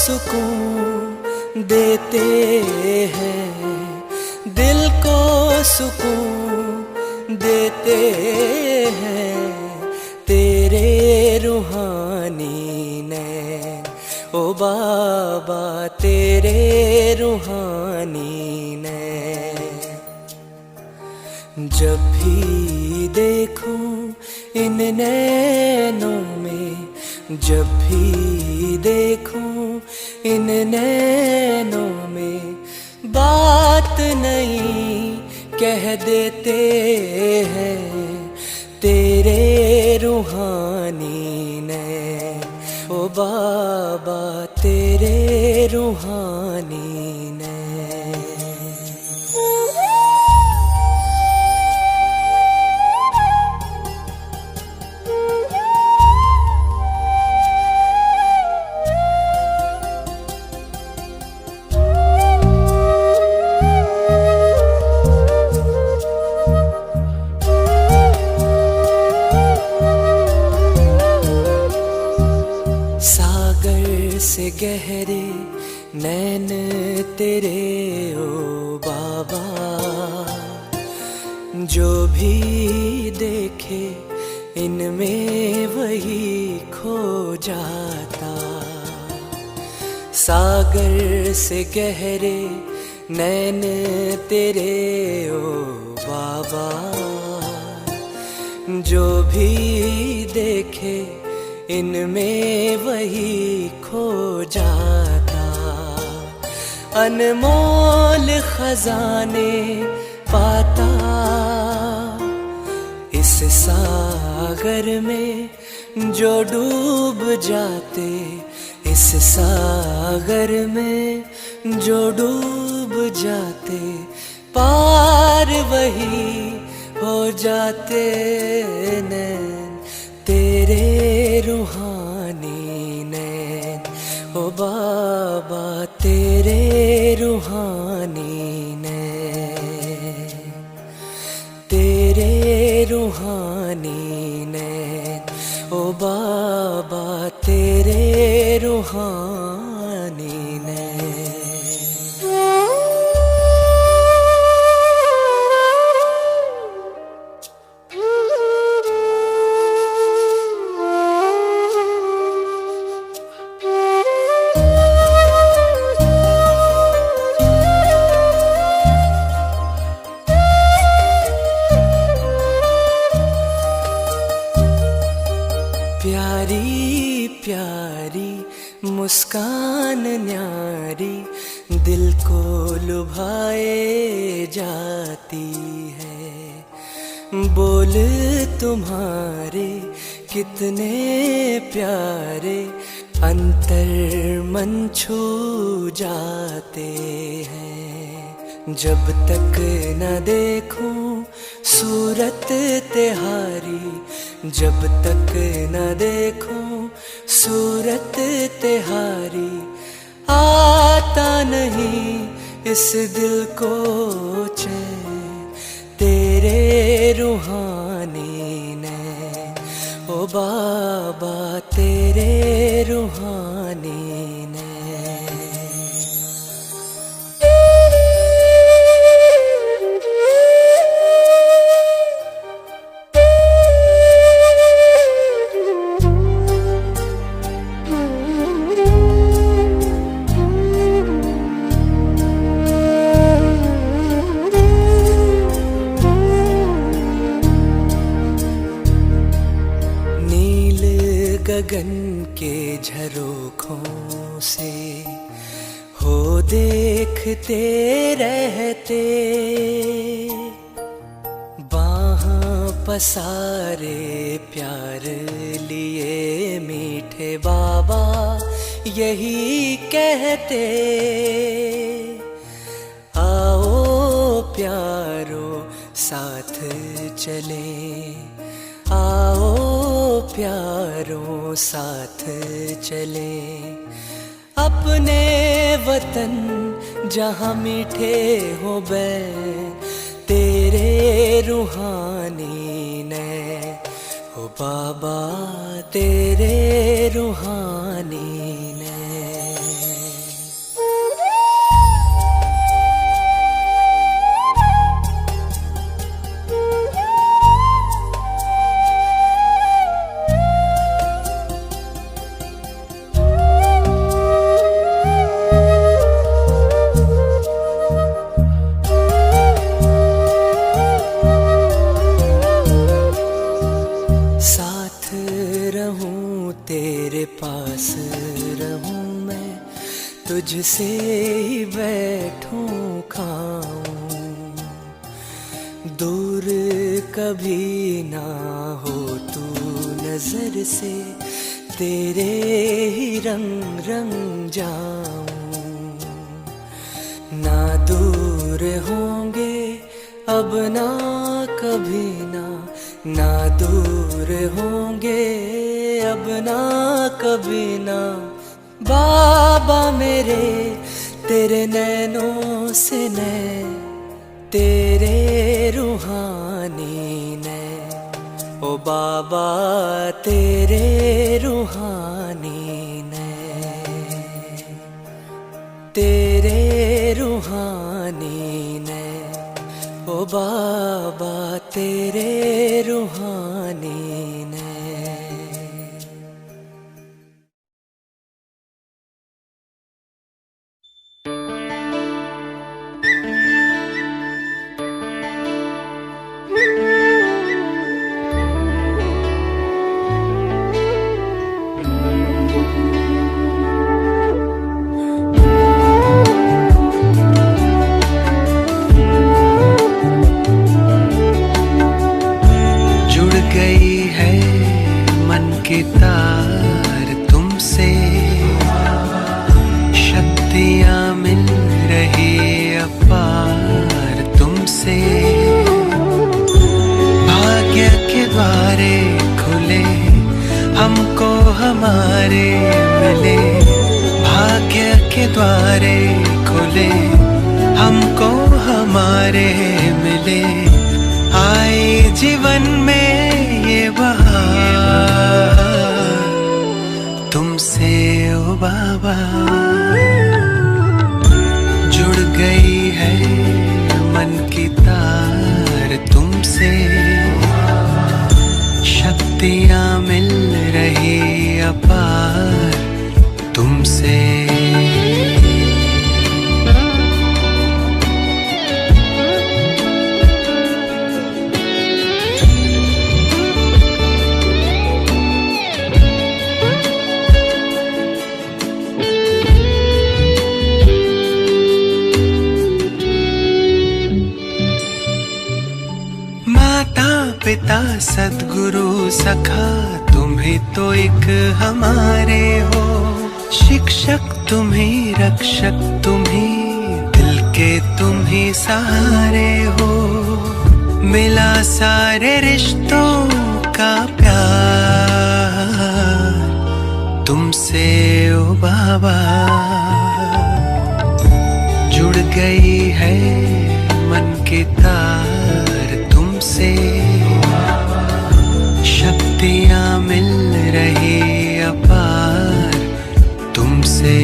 सुकून देते हैं, दिल को सुकून देते हैं तेरे रूहानी नैन। ओ बाबा तेरे रूहानी नैन। जब भी देखूं इन नैनों में, जब भी देखूं इन नैनों में, बात नहीं कह देते हैं तेरे रूहानी नैन। ओ बाबा तेरे रूहानी नैन। सागर से गहरे नैन तेरे ओ बाबा, जो भी देखे इनमें वही खो जाता। सागर से गहरे नैन तेरे ओ बाबा, जो भी देखे इनमें वही खो जाता। अनमोल खजाने पाता इस सागर में जो डूब जाते, इस सागर में जो डूब जाते, पार वही हो जाते नैन तेरे रूहानी नैन। ओ बाबा तेरे रूहानी नैन, तेरे रूहानी नैन। ओ बाबा तेरे रूहानी नैन। प्यारी प्यारी मुस्कान न्यारी दिल को लुभाए जाती है। बोल तुम्हारे कितने प्यारे अंतर मन छू जाते हैं। जब तक न देखूं सूरत तिहारी, जब तक न देखूं सूरत तिहारी, आता नहीं इस दिल को चैन तेरे रूहानी नैन। ओ बाबा तेरे रूहानी नैन। गगन के झरोखों से हो देखते रहते, बाहां पसारे प्यार लिए मीठे बाबा यही कहते। आओ प्यारो साथ चले, आओ प्यारों साथ चले, अपने वतन जहाँ मीठे हो बैन तेरे रूहानी नैन। ओ बाबा तेरे रूहानी नैन। पास रहूं मैं, तुझसे ही बैठूं खाऊं, दूर कभी ना हो तू नजर से, तेरे ही रंग रंग जाऊं। ना दूर होंगे अब ना कभी ना दूर होंगे अब ना कभी ना, बाबा मेरे तेरे नैनों से नैन, तेरे रूहानी नैन, ओ बाबा तेरे रूहानी नैन, तेरे रूहानी नैन, ओ बाबा तेरे रूहानी नैन। की तार तुमसे, शक्तियाँ मिल रही अपार तुमसे, भाग्य के द्वारे खुले हमको हमारे मिले, भाग्य के द्वारे खुले हमको हमारे मिले, आए जीवन में ये बहार तुमसे ओ बाबा, जुड़ गई है मन की तार तुमसे, शक्तियाँ मिल रही अपार तुमसे। पिता सद्गुरु सखा तुम ही तो एक हमारे हो, शिक्षक तुम ही रक्षक तुम ही दिल के तुम ही सहारे हो, मिला सारे रिश्तों का प्यार तुमसे ओ बाबा, जुड़ गई है मन की तार तुमसे, शक्तियाँ मिल रही अपार तुमसे।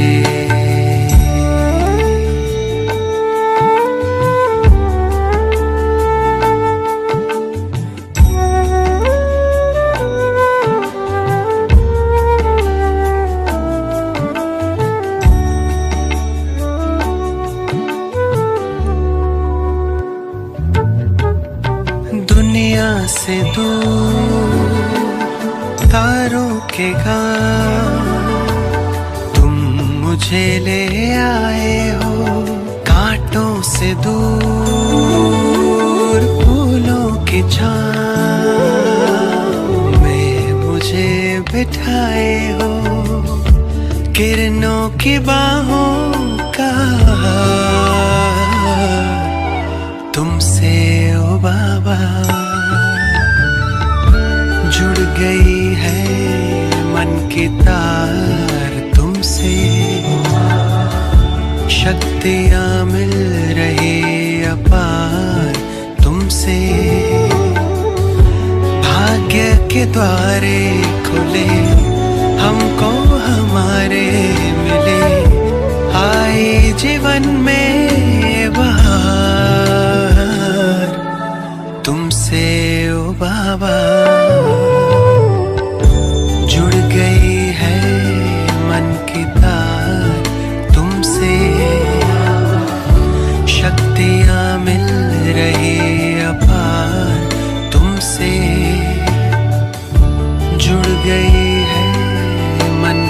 दुनिया से दूर तारों के गांव तुम मुझे ले आए हो, कांटों से दूर फूलों की छाँव में मुझे बिठाए हो, किरणों की बाहों का तुमसे ओ बाबा, जुड़ गई है मन की तार तुमसे, शक्तियाँ मिल रही अपार तुमसे, भाग्य के द्वारे खुले हमको हमारे मिले, आए जीवन में बहार तुमसे ओ बाबा, जुड़ गई है मन की तार तुमसे, शक्तियाँ मिल रही अपार तुमसे, जुड़ गई है मन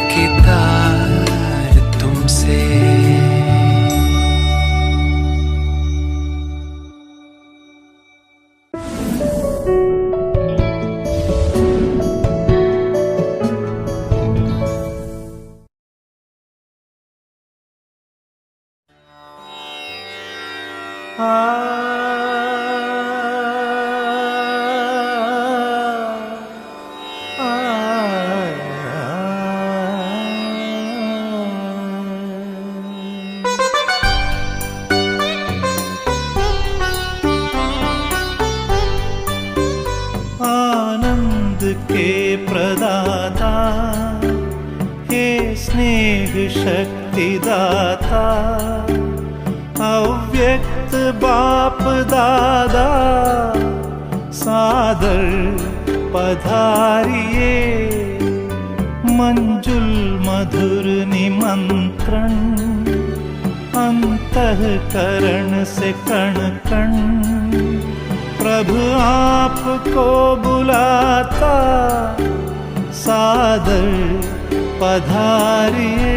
प्रदाता, हे स्नेह शक्ति दाता, अव्यक्त बाप दादा सादर पधारिए। मंजुल मधुर निमंत्रण, अंतःकरण से कण कण प्रभु आपको बुलाता, सादर पधारिए,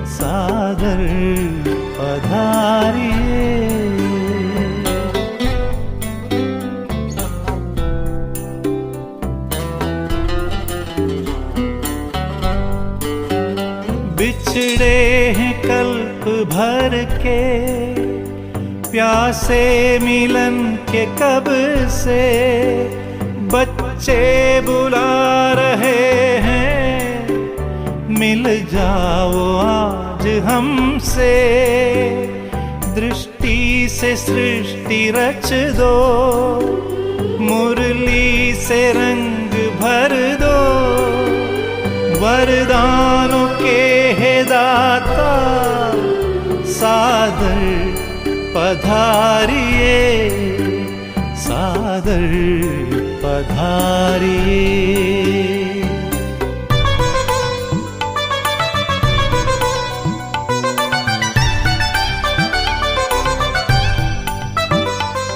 सादर पधारिए। बिछड़े हैं कल्प भर के, प्यासे मिलन के कब से, बच्चे बुला रहे हैं, मिल जाओ आज हमसे। दृष्टि से सृष्टि रच दो, मुरली से रंग भर दो, वरदानों के हे दाता, सादर पधारिए, सादर पधारिए।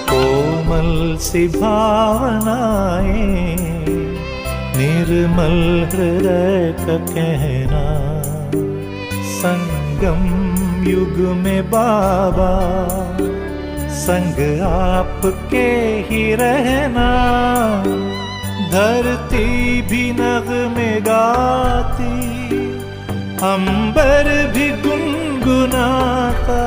कोमल सी भावनाएं, निर्मल हृदय का कहना, संगम युग में बाबा संग आपके ही रहना। धरती भी नग़मे गाती, अंबर भी गुनगुनाता,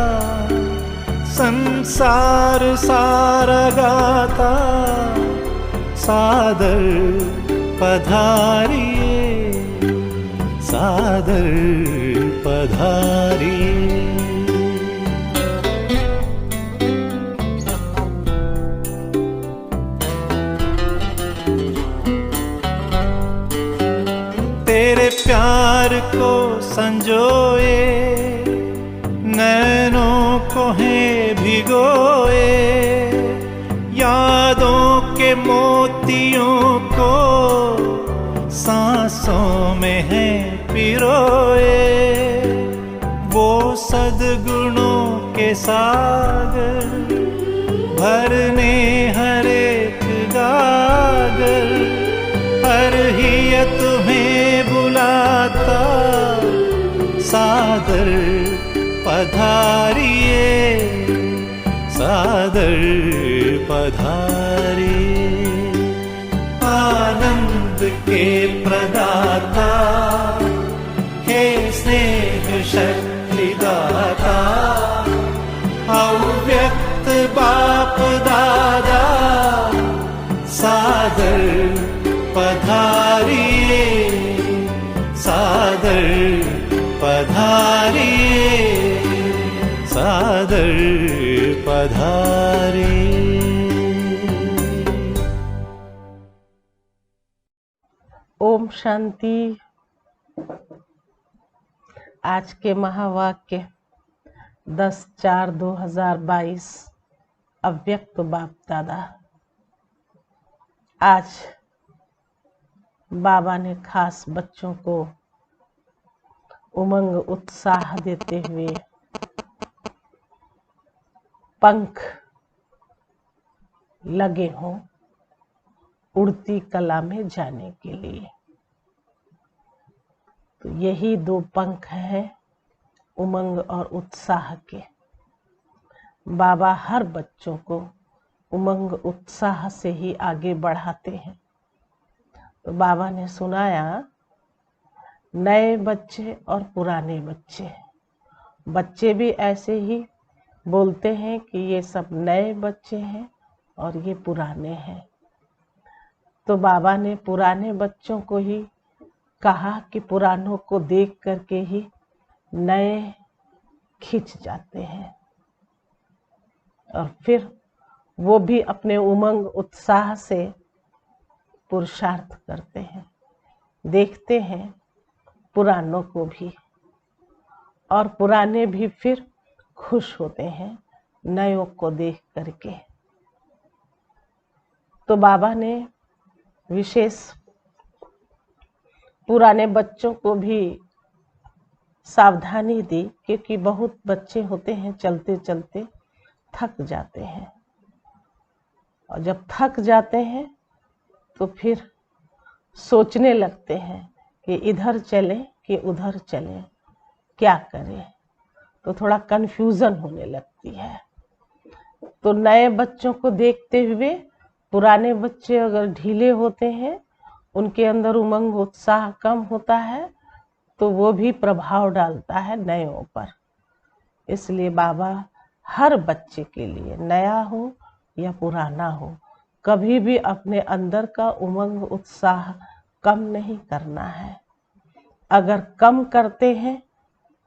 संसार सारा गाता, सादर पधारिए, सादर पधारिए। तेरे प्यार को संजोए, नैनों को है भिगोए, यादों के मोतियों को सांसों में है पिरोए। वो सद्गुणों के सागर भरने हर एक गागर, हर हिया तुम्हें बुलाता, सादर पधारिए, सादर पधारिए। आनंद के प्रदाता, हे स्नेह शक्ति दाता, अव्यक्त बाप दादा, सादर पधारिए, सादर पधारिए, सादर पधारिए। ओम शांति। आज के महावाक्य 10/4/2022 अव्यक्त बाप दादा। आज बाबा ने खास बच्चों को उमंग उत्साह देते हुए पंख लगे हों उड़ती कला में जाने के लिए। तो यही 2 पंख हैं उमंग और उत्साह के। बाबा हर बच्चों को उमंग उत्साह से ही आगे बढ़ाते हैं। तो बाबा ने सुनाया, नए बच्चे और पुराने बच्चे। बच्चे भी ऐसे ही बोलते हैं कि ये सब नए बच्चे हैं और ये पुराने हैं। तो बाबा ने पुराने बच्चों को ही कहा कि पुरानों को देख करके ही नए खिंच जाते हैं और फिर वो भी अपने उमंग उत्साह से पुरुषार्थ करते हैं, देखते हैं पुरानों को भी, और पुराने भी फिर खुश होते हैं नयों को देख करके। तो बाबा ने विशेष पुराने बच्चों को भी सावधानी दी, क्योंकि बहुत बच्चे होते हैं चलते चलते थक जाते हैं, और जब थक जाते हैं तो फिर सोचने लगते हैं कि इधर चले कि उधर चले, क्या करें, तो थोड़ा कंफ्यूजन होने लगती है। तो नए बच्चों को देखते हुए पुराने बच्चे अगर ढीले होते हैं, उनके अंदर उमंग उत्साह कम होता है, तो वो भी प्रभाव डालता है नयों पर। इसलिए बाबा हर बच्चे के लिए, नया हो या पुराना हो, कभी भी अपने अंदर का उमंग उत्साह कम नहीं करना है। अगर कम करते हैं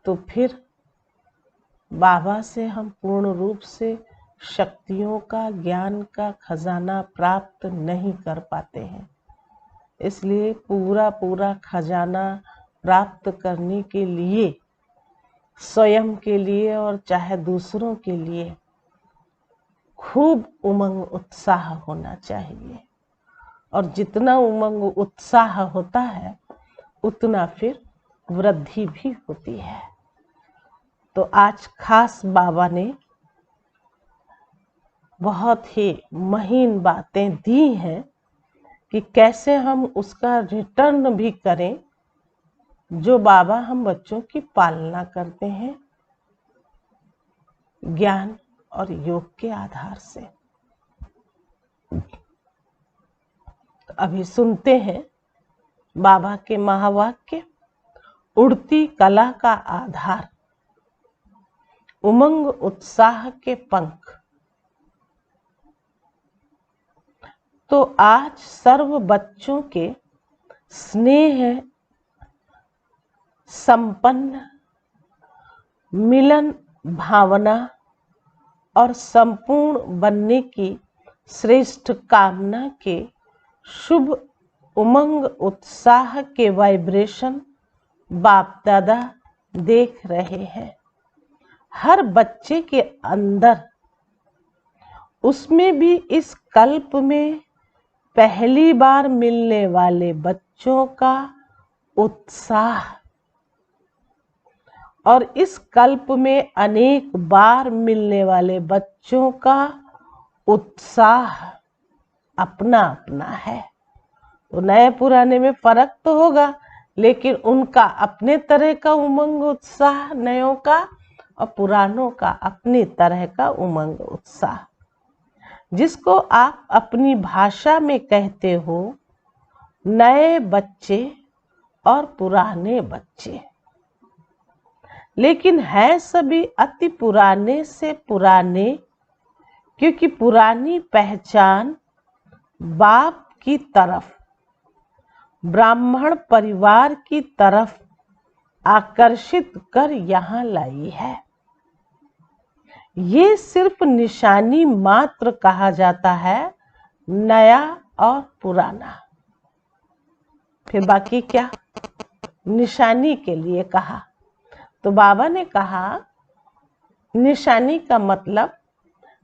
तो फिर बाबा से हम पूर्ण रूप से शक्तियों का, ज्ञान का खजाना प्राप्त नहीं कर पाते हैं। इसलिए पूरा खजाना प्राप्त करने के लिए, स्वयं के लिए और चाहे दूसरों के लिए, खूब उमंग उत्साह होना चाहिए। और जितना उमंग उत्साह होता है उतना फिर वृद्धि भी होती है। तो आज खास बाबा ने बहुत ही महीन बातें दी हैं कि कैसे हम उसका रिटर्न भी करें, जो बाबा हम बच्चों की पालना करते हैं ज्ञान और योग के आधार से। तो अभी सुनते हैं बाबा के महावाक्य। उड़ती कला का आधार, उमंग उत्साह के पंख। तो आज सर्व बच्चों के स्नेह संपन्न मिलन भावना और संपूर्ण बनने की श्रेष्ठ कामना के शुभ उमंग उत्साह के वाइब्रेशन बाप दादा देख रहे हैं। हर बच्चे के अंदर, उसमें भी इस कल्प में पहली बार मिलने वाले बच्चों का उत्साह, और इस कल्प में अनेक बार मिलने वाले बच्चों का उत्साह अपना अपना है। तो नए पुराने में फर्क तो होगा, लेकिन उनका अपने तरह का उमंग उत्साह नयों का, और पुरानों का अपनी तरह का उमंग उत्साह, जिसको आप अपनी भाषा में कहते हो नए बच्चे और पुराने बच्चे। लेकिन है सभी अति पुराने से पुराने, क्योंकि पुरानी पहचान बाप की तरफ, ब्राह्मण परिवार की तरफ आकर्षित कर यहाँ लाई है। ये सिर्फ निशानी मात्र कहा जाता है, नया और पुराना। फिर बाकी क्या निशानी के लिए कहा? तो बाबा ने कहा निशानी का मतलब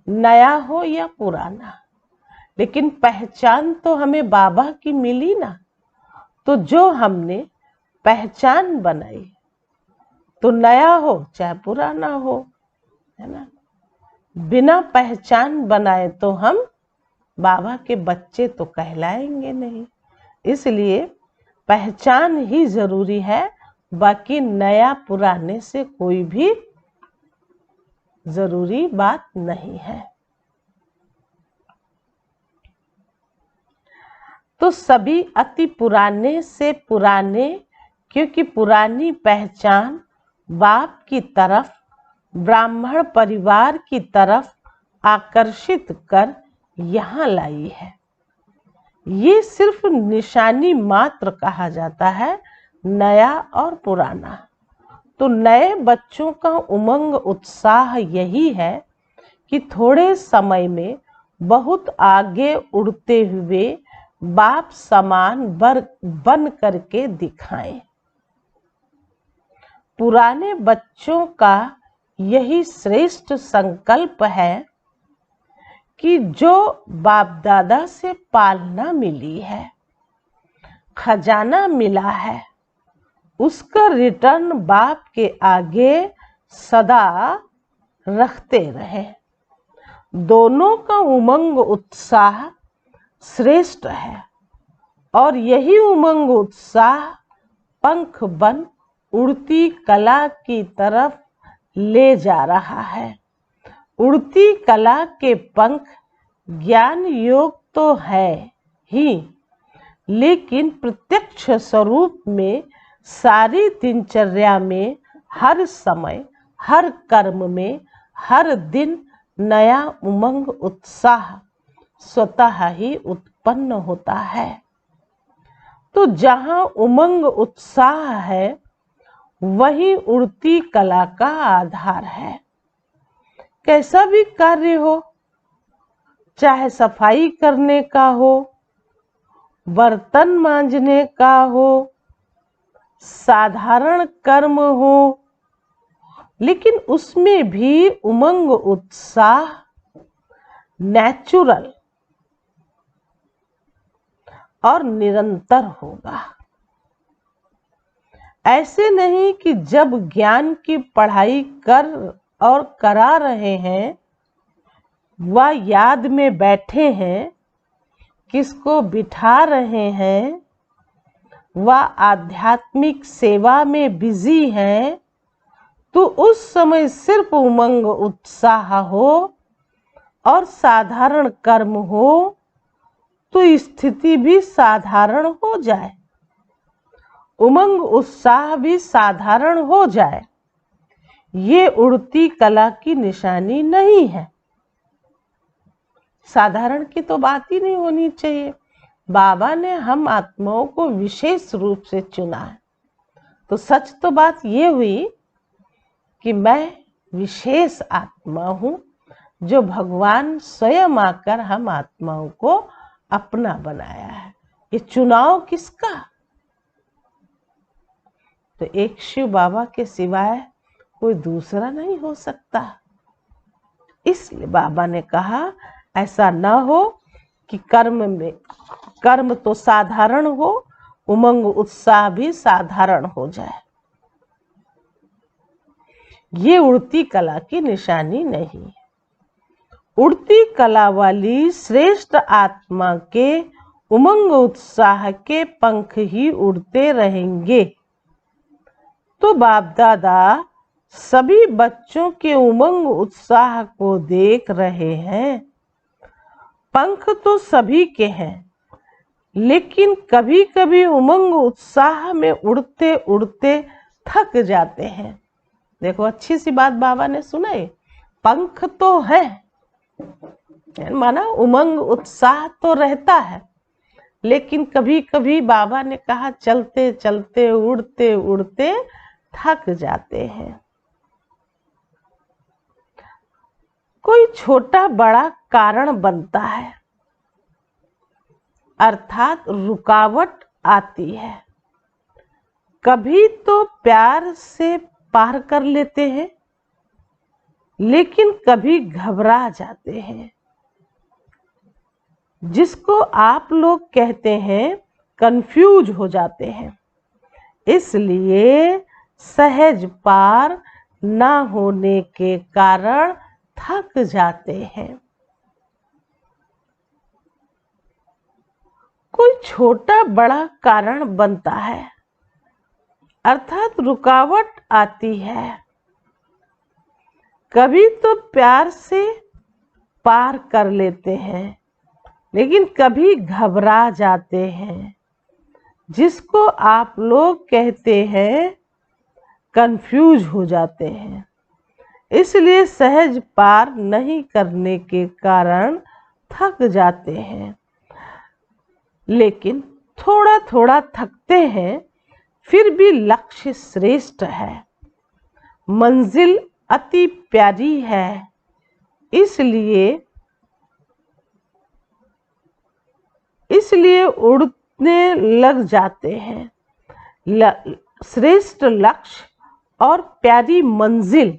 नया हो या पुराना, लेकिन पहचान तो हमें बाबा की मिली ना। तो जो हमने पहचान बनाई, तो नया हो चाहे पुराना हो, है ना। बिना पहचान बनाए तो हम बाबा के बच्चे तो कहलाएंगे नहीं। इसलिए पहचान ही जरूरी है, बाकी नया पुराने से कोई भी जरूरी बात नहीं है। तो सभी अति पुराने से पुराने, क्योंकि पुरानी पहचान बाप की तरफ, ब्राह्मण परिवार की तरफ आकर्षित कर यहाँ लाई है। ये सिर्फ निशानी मात्र कहा जाता है, नया और पुराना। तो नए बच्चों का उमंग उत्साह यही है कि थोड़े समय में बहुत आगे उड़ते हुए बाप समान बन करके दिखाएं। पुराने बच्चों का यही श्रेष्ठ संकल्प है कि जो बाप दादा से पालना मिली है, खजाना मिला है, उसका रिटर्न बाप के आगे सदा रखते रहे। दोनों का उमंग उत्साह श्रेष्ठ है और यही उमंग उत्साह पंख बन उड़ती कला की तरफ ले जा रहा है। उड़ती कला के पंख ज्ञान योग तो है ही, लेकिन प्रत्यक्ष स्वरूप में सारी दिनचर्या में, हर समय, हर कर्म में, हर दिन नया उमंग उत्साह स्वतः ही उत्पन्न होता है। तो जहाँ उमंग उत्साह है वही उड़ती कला का आधार है। कैसा भी कार्य हो, चाहे सफाई करने का हो, बर्तन मांजने का हो, साधारण कर्म हो, लेकिन उसमें भी उमंग उत्साह नेचुरल और निरंतर होगा। ऐसे नहीं कि जब ज्ञान की पढ़ाई कर और करा रहे हैं, वह याद में बैठे हैं, किसको बिठा रहे हैं, वह आध्यात्मिक सेवा में बिजी हैं, तो उस समय सिर्फ उमंग उत्साह हो और साधारण कर्म हो तो स्थिति भी साधारण हो जाए, उमंग उत्साह भी साधारण हो जाए। ये उड़ती कला की निशानी नहीं है। साधारण की तो बात ही नहीं होनी चाहिए। बाबा ने हम आत्माओं को विशेष रूप से चुना है, तो सच तो बात ये हुई कि मैं विशेष आत्मा हूँ जो भगवान स्वयं आकर हम आत्माओं को अपना बनाया है। ये चुनाव किसका? तो एक शिव बाबा के सिवाय कोई दूसरा नहीं हो सकता। इसलिए बाबा ने कहा ऐसा न हो कि कर्म तो साधारण हो, उमंग उत्साह भी साधारण हो जाए। ये उड़ती कला की निशानी नहीं है। उड़ती कला वाली श्रेष्ठ आत्मा के उमंग उत्साह के पंख ही उड़ते रहेंगे। तो बाप दादा सभी बच्चों के उमंग उत्साह को देख रहे हैं। पंख तो सभी के हैं, लेकिन कभी कभी उमंग उत्साह में उड़ते उड़ते थक जाते हैं। देखो अच्छी सी बात बाबा ने सुनाई, पंख तो है, माना उमंग उत्साह तो रहता है, लेकिन कभी कभी बाबा ने कहा चलते चलते उड़ते उड़ते थक जाते हैं। कोई छोटा बड़ा कारण बनता है, अर्थात रुकावट आती है। कभी तो प्यार से पार कर लेते हैं, लेकिन कभी घबरा जाते हैं, जिसको आप लोग कहते हैं कंफ्यूज हो जाते हैं। इसलिए सहज पार ना होने के कारण थक जाते हैं। कोई छोटा बड़ा कारण बनता है, अर्थात रुकावट आती है। कभी तो प्यार से पार कर लेते हैं, लेकिन कभी घबरा जाते हैं, जिसको आप लोग कहते हैं कंफ्यूज हो जाते हैं। इसलिए सहज पार नहीं करने के कारण थक जाते हैं, लेकिन थोड़ा थोड़ा थकते हैं, फिर भी लक्ष्य श्रेष्ठ है, मंजिल अति प्यारी है। इसलिए उड़ने लग जाते हैं। श्रेष्ठ लक्ष्य और प्यारी मंजिल।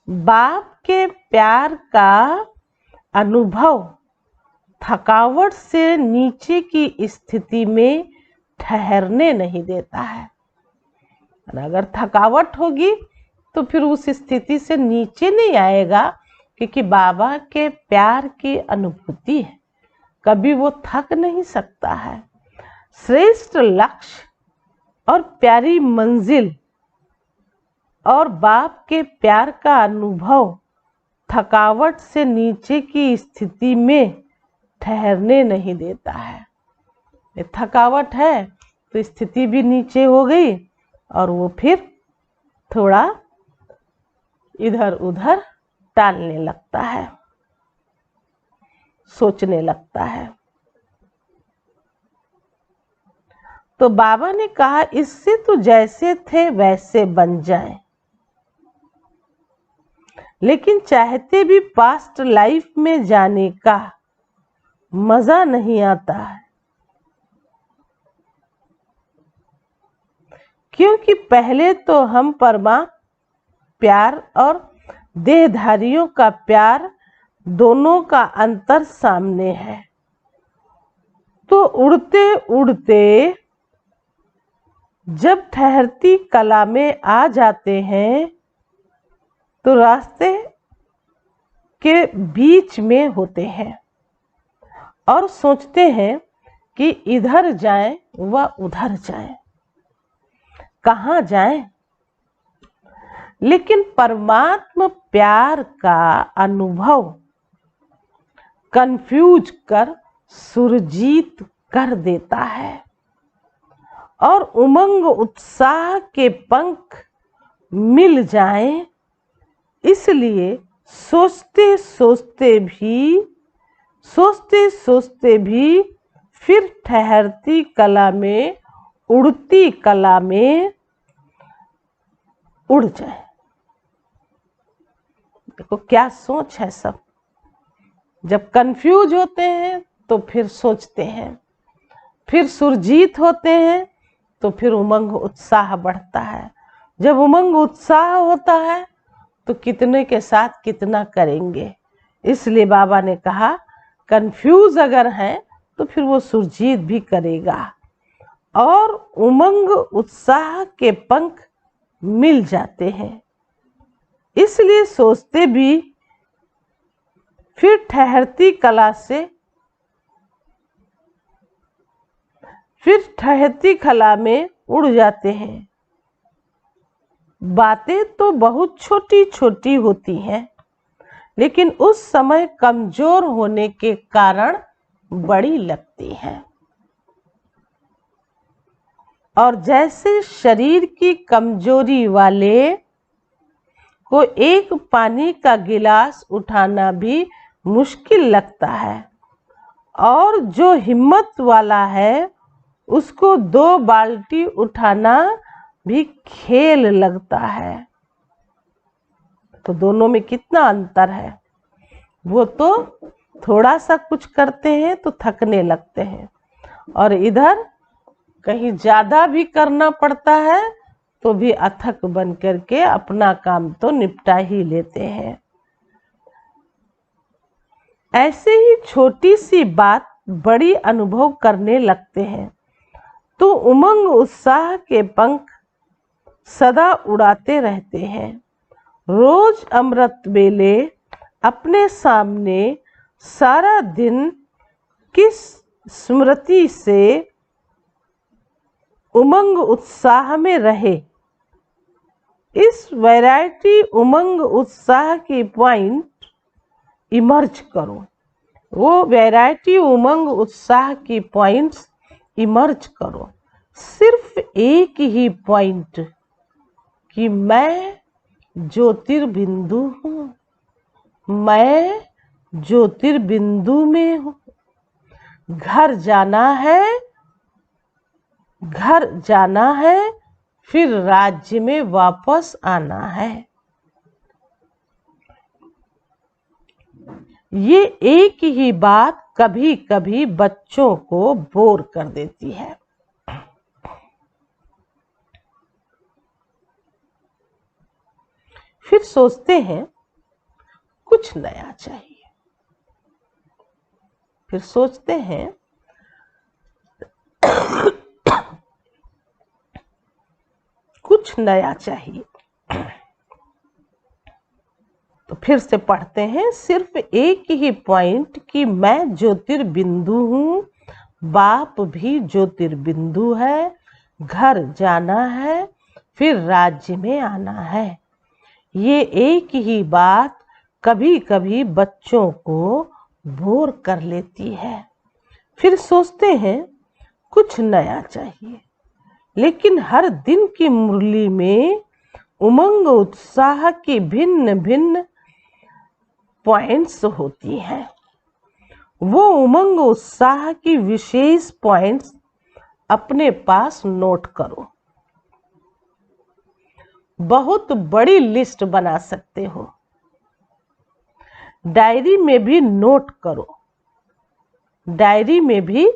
बाप के प्यार का अनुभव थकावट से नीचे की स्थिति में ठहरने नहीं देता है। अगर थकावट होगी तो फिर उस स्थिति से नीचे नहीं आएगा, क्योंकि बाबा के प्यार की अनुभूति है, कभी वो थक नहीं सकता है। श्रेष्ठ लक्ष्य और प्यारी मंजिल और बाप के प्यार का अनुभव थकावट से नीचे की स्थिति में ठहरने नहीं देता है। थकावट है तो स्थिति भी नीचे हो गई और वो फिर थोड़ा इधर उधर टालने लगता है, सोचने लगता है। तो बाबा ने कहा, इससे तो जैसे थे वैसे बन जाएं, लेकिन चाहते भी पास्ट लाइफ में जाने का मजा नहीं आता है, क्योंकि पहले तो हम परमात्मा प्यार और देहधारियों का प्यार दोनों का अंतर सामने है। तो उड़ते उड़ते जब ठहरती कला में आ जाते हैं तो रास्ते के बीच में होते हैं और सोचते हैं कि इधर जाएं व उधर जाएं, कहाँ जाएं। लेकिन परमात्मा प्यार का अनुभव कंफ्यूज कर सुरजीत कर देता है और उमंग उत्साह के पंख मिल जाएं, इसलिए सोचते सोचते भी फिर ठहरती कला में, उड़ती कला में उड़ जाए। देखो क्या सोच है सब। जब कंफ्यूज होते हैं तो फिर सोचते हैं, फिर सुरजीत होते हैं तो फिर उमंग उत्साह बढ़ता है। जब उमंग उत्साह होता है तो कितने के साथ कितना करेंगे। इसलिए बाबा ने कहा, कंफ्यूज अगर है तो फिर वो सुरजीत भी करेगा और उमंग उत्साह के पंख मिल जाते हैं। इसलिए सोचते भी फिर ठहरती कला से, फिर ठहरती कला में उड़ जाते हैं। बातें तो बहुत छोटी छोटी होती हैं, लेकिन उस समय कमजोर होने के कारण बड़ी लगती हैं। और जैसे शरीर की कमजोरी वाले को एक पानी का गिलास उठाना भी मुश्किल लगता है, और जो हिम्मत वाला है उसको 2 बाल्टी उठाना भी खेल लगता है। तो दोनों में कितना अंतर है। वो तो थोड़ा सा कुछ करते हैं तो थकने लगते हैं, और इधर कहीं ज्यादा भी करना पड़ता है तो भी अथक बन करके अपना काम तो निपटा ही लेते हैं। ऐसे ही छोटी सी बात बड़ी अनुभव करने लगते हैं, तो उमंग उत्साह के पंख सदा उड़ाते रहते हैं। रोज अमृत वेले अपने सामने सारा दिन किस स्मृति से उमंग उत्साह में रहे। इस वैरायटी उमंग उत्साह की पॉइंट इमर्ज करो। वो वैरायटी उमंग उत्साह की पॉइंट्स इमर्ज करो। सिर्फ एक ही पॉइंट कि मैं ज्योतिर्बिंदु हूँ, मैं ज्योतिर्बिंदु में हूँ। घर जाना है, फिर राज्य में वापस आना है। ये एक ही बात कभी कभी बच्चों को बोर कर देती है। फिर सोचते हैं कुछ नया चाहिए। फिर सोचते हैं कुछ नया चाहिए। तो फिर से पढ़ते हैं सिर्फ एक ही पॉइंट कि मैं ज्योतिर्बिंदु हूं, बाप भी ज्योतिर्बिंदु है, घर जाना है, फिर राज्य में आना है। ये एक ही बात कभी कभी बच्चों को बोर कर लेती है। फिर सोचते हैं कुछ नया चाहिए, लेकिन हर दिन की मुरली में उमंग उत्साह की भिन्न भिन्न पॉइंट्स होती हैं। वो उमंग उत्साह की विशेष पॉइंट्स अपने पास नोट करो। बहुत बड़ी लिस्ट बना सकते हो, डायरी में भी नोट करो। डायरी में भी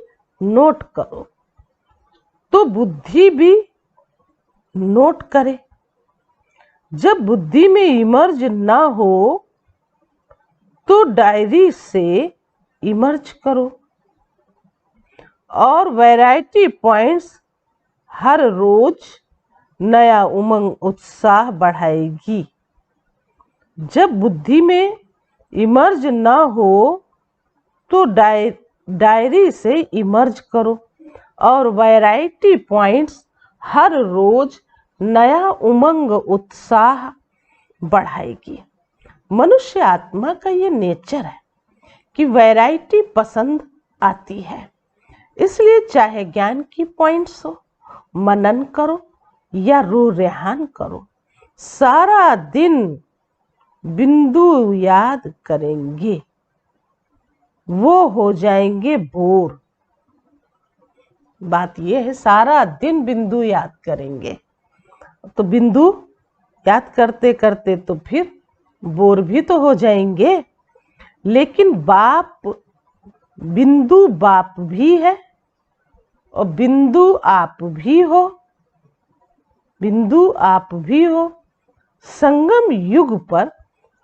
नोट करो तो बुद्धि भी नोट करे। जब बुद्धि में इमर्ज ना हो तो डायरी से इमर्ज करो। और वैरायटी पॉइंट्स हर रोज नया उमंग उत्साह बढ़ाएगी। जब बुद्धि में इमर्ज ना हो तो डायरी से इमर्ज करो और वैरायटी पॉइंट्स हर रोज नया उमंग उत्साह बढ़ाएगी। मनुष्य आत्मा का ये नेचर है कि वैरायटी पसंद आती है। इसलिए चाहे ज्ञान की पॉइंट्स हो, मनन करो या रूह रेहान करो, सारा दिन बिंदु याद करेंगे, वो हो जाएंगे बोर। बात यह है सारा दिन बिंदु याद करेंगे तो बिंदु याद करते करते तो फिर बोर भी तो हो जाएंगे। लेकिन बाप बिंदु बाप भी है और बिंदु आप भी हो। बिंदु आप भी हो। संगम युग पर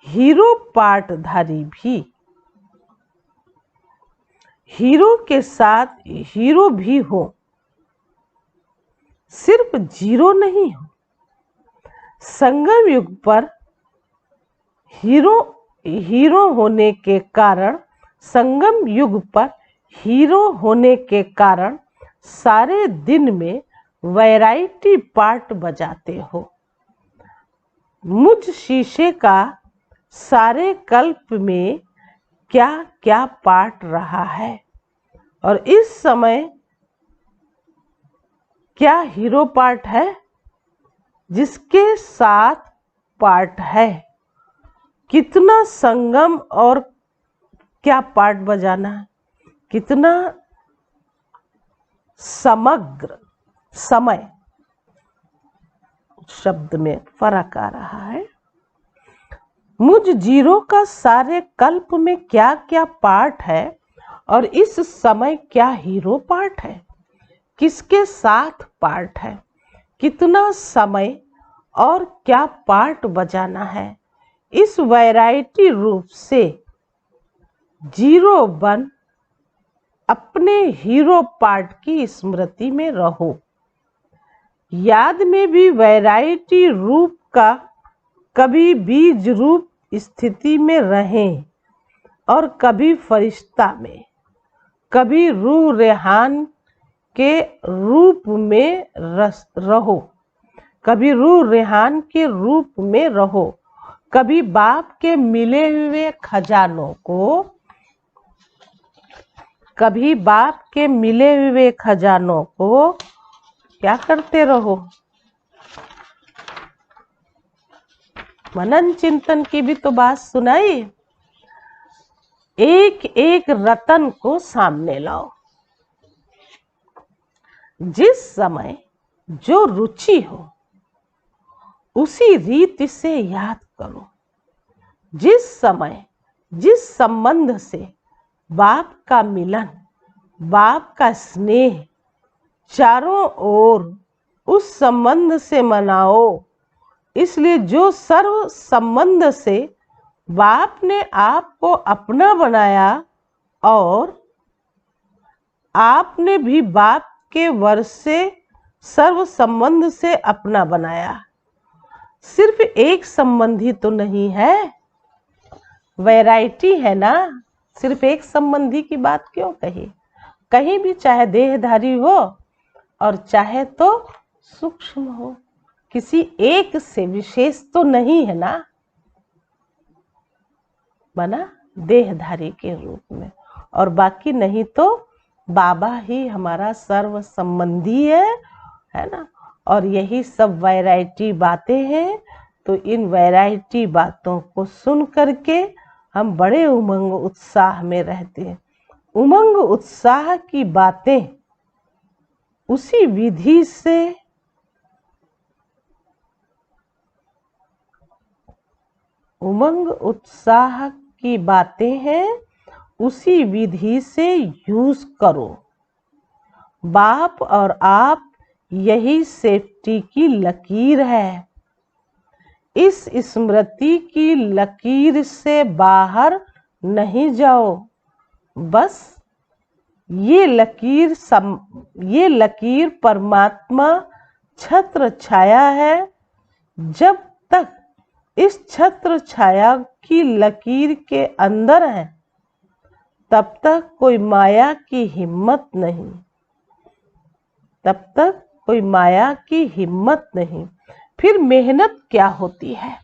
हीरो पार्टधारी भी, हीरो के साथ हीरो भी हो, सिर्फ जीरो नहीं हो। संगम युग पर हीरो होने के कारण, संगम युग पर हीरो होने के कारण सारे दिन में वैरायटी पार्ट बजाते हो। मुझ शीशे का सारे कल्प में क्या क्या पार्ट रहा है और इस समय क्या हीरो पार्ट है जिसके साथ पार्ट है। कितना संगम और क्या पार्ट बजाना है, कितना समग्र समय शब्द में फर्क आ रहा है। मुझ जीरो का सारे कल्प में क्या क्या पार्ट है और इस समय क्या हीरो पार्ट है, किसके साथ पार्ट है, कितना समय और क्या पार्ट बजाना है। इस वैरायटी रूप से जीरो बन अपने हीरो पार्ट की स्मृति में रहो। याद में भी वैरायटी रूप का कभी बीज रूप स्थिति में रहें और कभी फरिश्ता में, कभी रूह रेहान के रूप में रहो, कभी रूह रेहान के रूप में रहो, कभी बाप के मिले हुए खजानों को, कभी बाप के मिले हुए खजानों को क्या करते रहो, मनन चिंतन की भी तो बात सुनाई। एक एक रतन को सामने लाओ। जिस समय जो रुचि हो उसी रीति से याद करो। जिस समय जिस संबंध से बाप का मिलन, बाप का स्नेह चारों ओर, उस संबंध से मनाओ। इसलिए जो सर्व संबंध से बाप ने आपको अपना बनाया और आपने भी बाप के वर्ष से सर्व संबंध से अपना बनाया। सिर्फ एक संबंधी तो नहीं है, वैरायटी है ना। सिर्फ एक संबंधी की बात क्यों कही? कहीं भी चाहे देहधारी हो और चाहे तो सूक्ष्म हो, किसी एक से विशेष तो नहीं है ना, बना देहधारी के रूप में। और बाकी नहीं तो बाबा ही हमारा सर्व संबंधी है ना। और यही सब वैरायटी बातें हैं। तो इन वैरायटी बातों को सुन करके हम बड़े उमंग उत्साह में रहते हैं। उमंग उत्साह की बातें उसी विधि से उमंग उत्साह की बातें हैं, उसी विधि से यूज करो। बाप और आप यही सेफ्टी की लकीर है। इस स्मृति की लकीर से बाहर नहीं जाओ। बस ये लकीर परमात्मा छत्र छाया है। जब तक इस छत्र छाया की लकीर के अंदर है, तब तक कोई माया की हिम्मत नहीं, तब तक कोई माया की हिम्मत नहीं। फिर मेहनत क्या होती है?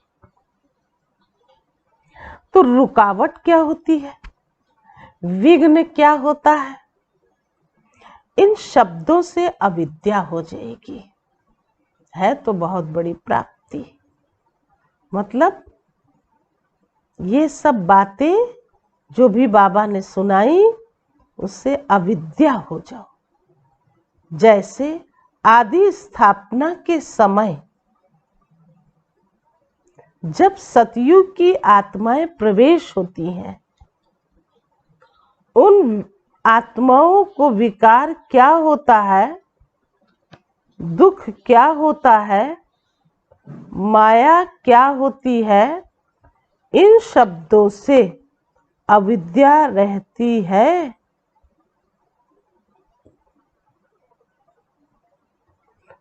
तो रुकावट क्या होती है? विघ्न क्या होता है? इन शब्दों से अविद्या हो जाएगी। है तो बहुत बड़ी प्राप्ति। मतलब ये सब बातें जो भी बाबा ने सुनाई, उससे अविद्या हो जाओ। जैसे आदि स्थापना के समय जब सतयुग की आत्माएं प्रवेश होती हैं, उन आत्माओं को विकार क्या होता है, दुख क्या होता है, माया क्या होती है, इन शब्दों से अविद्या रहती है।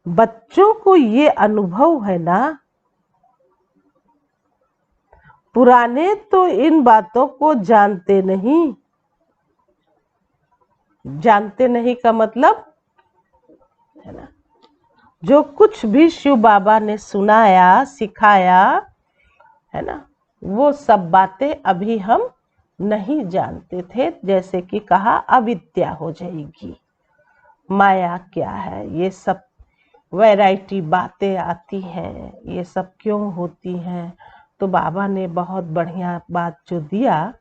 बच्चों को ये अनुभव है ना। पुराने तो इन बातों को जानते नहीं। जानते नहीं का मतलब है ना, जो कुछ भी शिव बाबा ने सुनाया, सिखाया है ना, वो सब बातें अभी हम नहीं जानते थे। जैसे कि कहा, अविद्या हो जाएगी, माया क्या है, ये सब वैरायटी बातें आती हैं, ये सब क्यों होती हैं। तो बाबा ने बहुत बढ़िया बात जो दिया,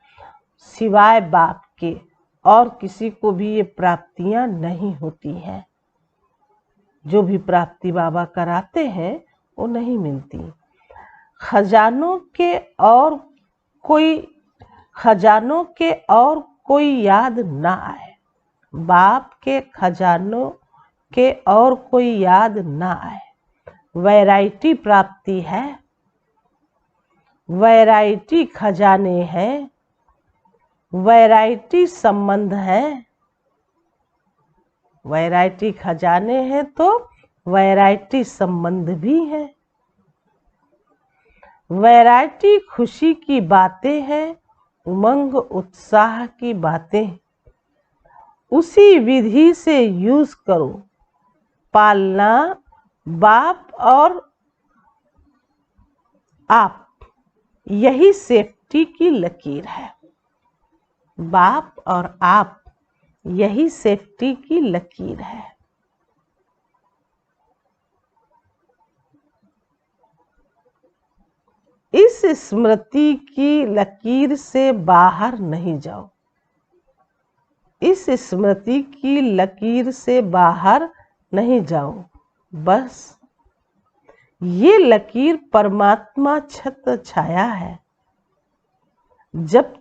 सिवाय बाप के और किसी को भी ये प्राप्तियां नहीं होती हैं। जो भी प्राप्ति बाबा कराते हैं वो नहीं मिलती। खजानों के और कोई याद ना आए, बाप के खजानों के और कोई याद ना आए। वैरायटी प्राप्ति है, वैरायटी खजाने हैं, वैरायटी संबंध है। वैरायटी खजाने हैं तो वैरायटी संबंध भी है। वैरायटी खुशी की बातें हैं, उमंग उत्साह की बातें। उसी विधि से यूज करो। पालना बाप और आप, यही सेफ्टी की लकीर है। बाप और आप, यही सेफ्टी की लकीर है। इस स्मृति की लकीर से बाहर नहीं जाओ। इस स्मृति की लकीर से बाहर नहीं जाओ। बस ये लकीर परमात्मा छत्र छाया है। जब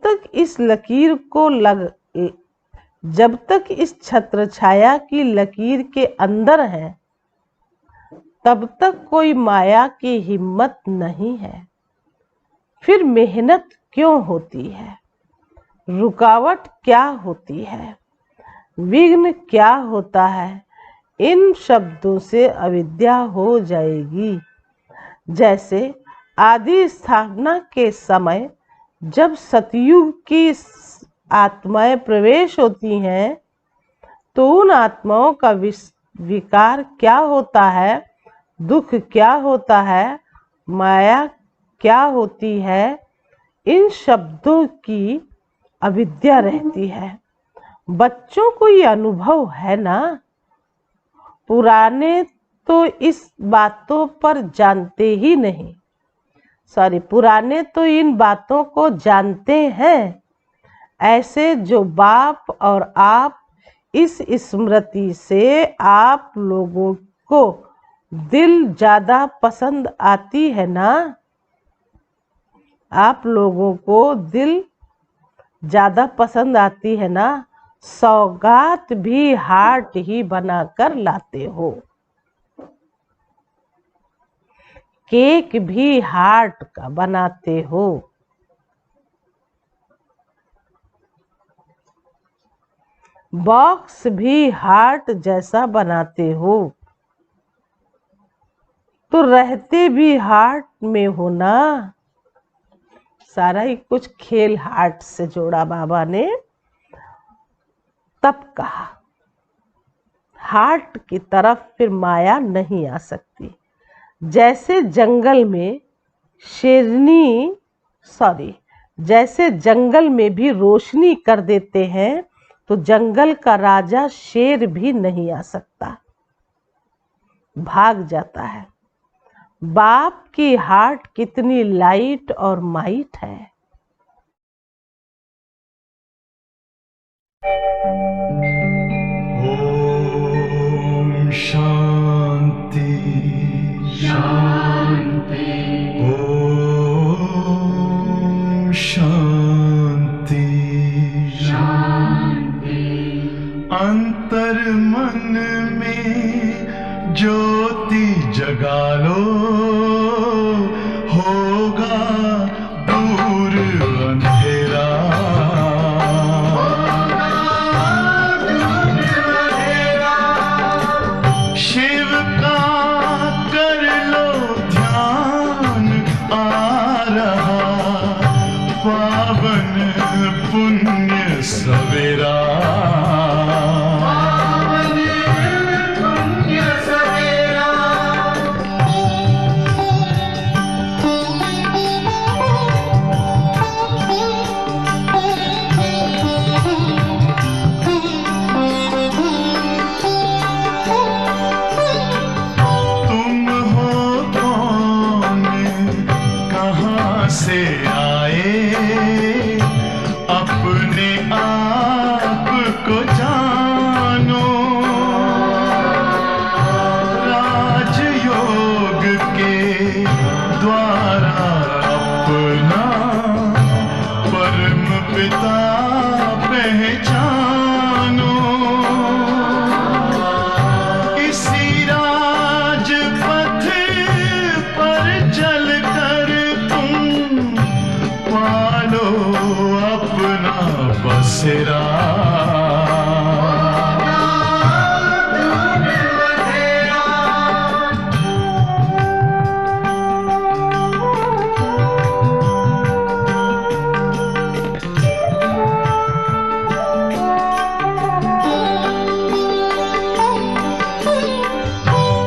तक इस छत्र छाया की लकीर के अंदर है, तब तक कोई माया की हिम्मत नहीं है। फिर मेहनत क्यों होती है? रुकावट क्या होती है? विघ्न क्या होता है? इन शब्दों से अविद्या हो जाएगी। जैसे आदि स्थापना के समय जब सतयुग की आत्माएं प्रवेश होती हैं, तो उन आत्माओं का विकार क्या होता है, दुख क्या होता है, माया क्या होती है, इन शब्दों की अविद्या रहती है। बच्चों को ये अनुभव है ना। पुराने तो इस बातों पर जानते ही नहीं, पुराने तो इन बातों को जानते हैं। ऐसे जो बाप और आप, इस स्मृति से आप लोगों को दिल ज्यादा पसंद आती है ना। आप लोगों को दिल ज्यादा पसंद आती है ना। सौगात भी हार्ट ही बनाकर लाते हो, केक भी हार्ट का बनाते हो। बॉक्स भी हार्ट जैसा बनाते हो, तो रहते भी हार्ट में हो ना। सारा ही कुछ खेल हार्ट से जोड़ा बाबा ने, तब कहा हार्ट की तरफ फिर माया नहीं आ सकती। जैसे जंगल में जैसे जंगल में भी रोशनी कर देते हैं, तो जंगल का राजा शेर भी नहीं आ सकता, भाग जाता है। बाप की हार्ट कितनी लाइट और माइट है। ओम शांति शांति। ओम शांति शांति। अंतर मन में ज्योति जगा लो, होगा दूर अंधेरा। शिव का कर लो ध्यान, आ रहा पावन पुण्य सवेरा। से आए अपने आप को जानो, राजयोग के द्वारा अपना परम पिता पहचानो। इसी राजपथ पर चलकर पालो अपना बसेरा।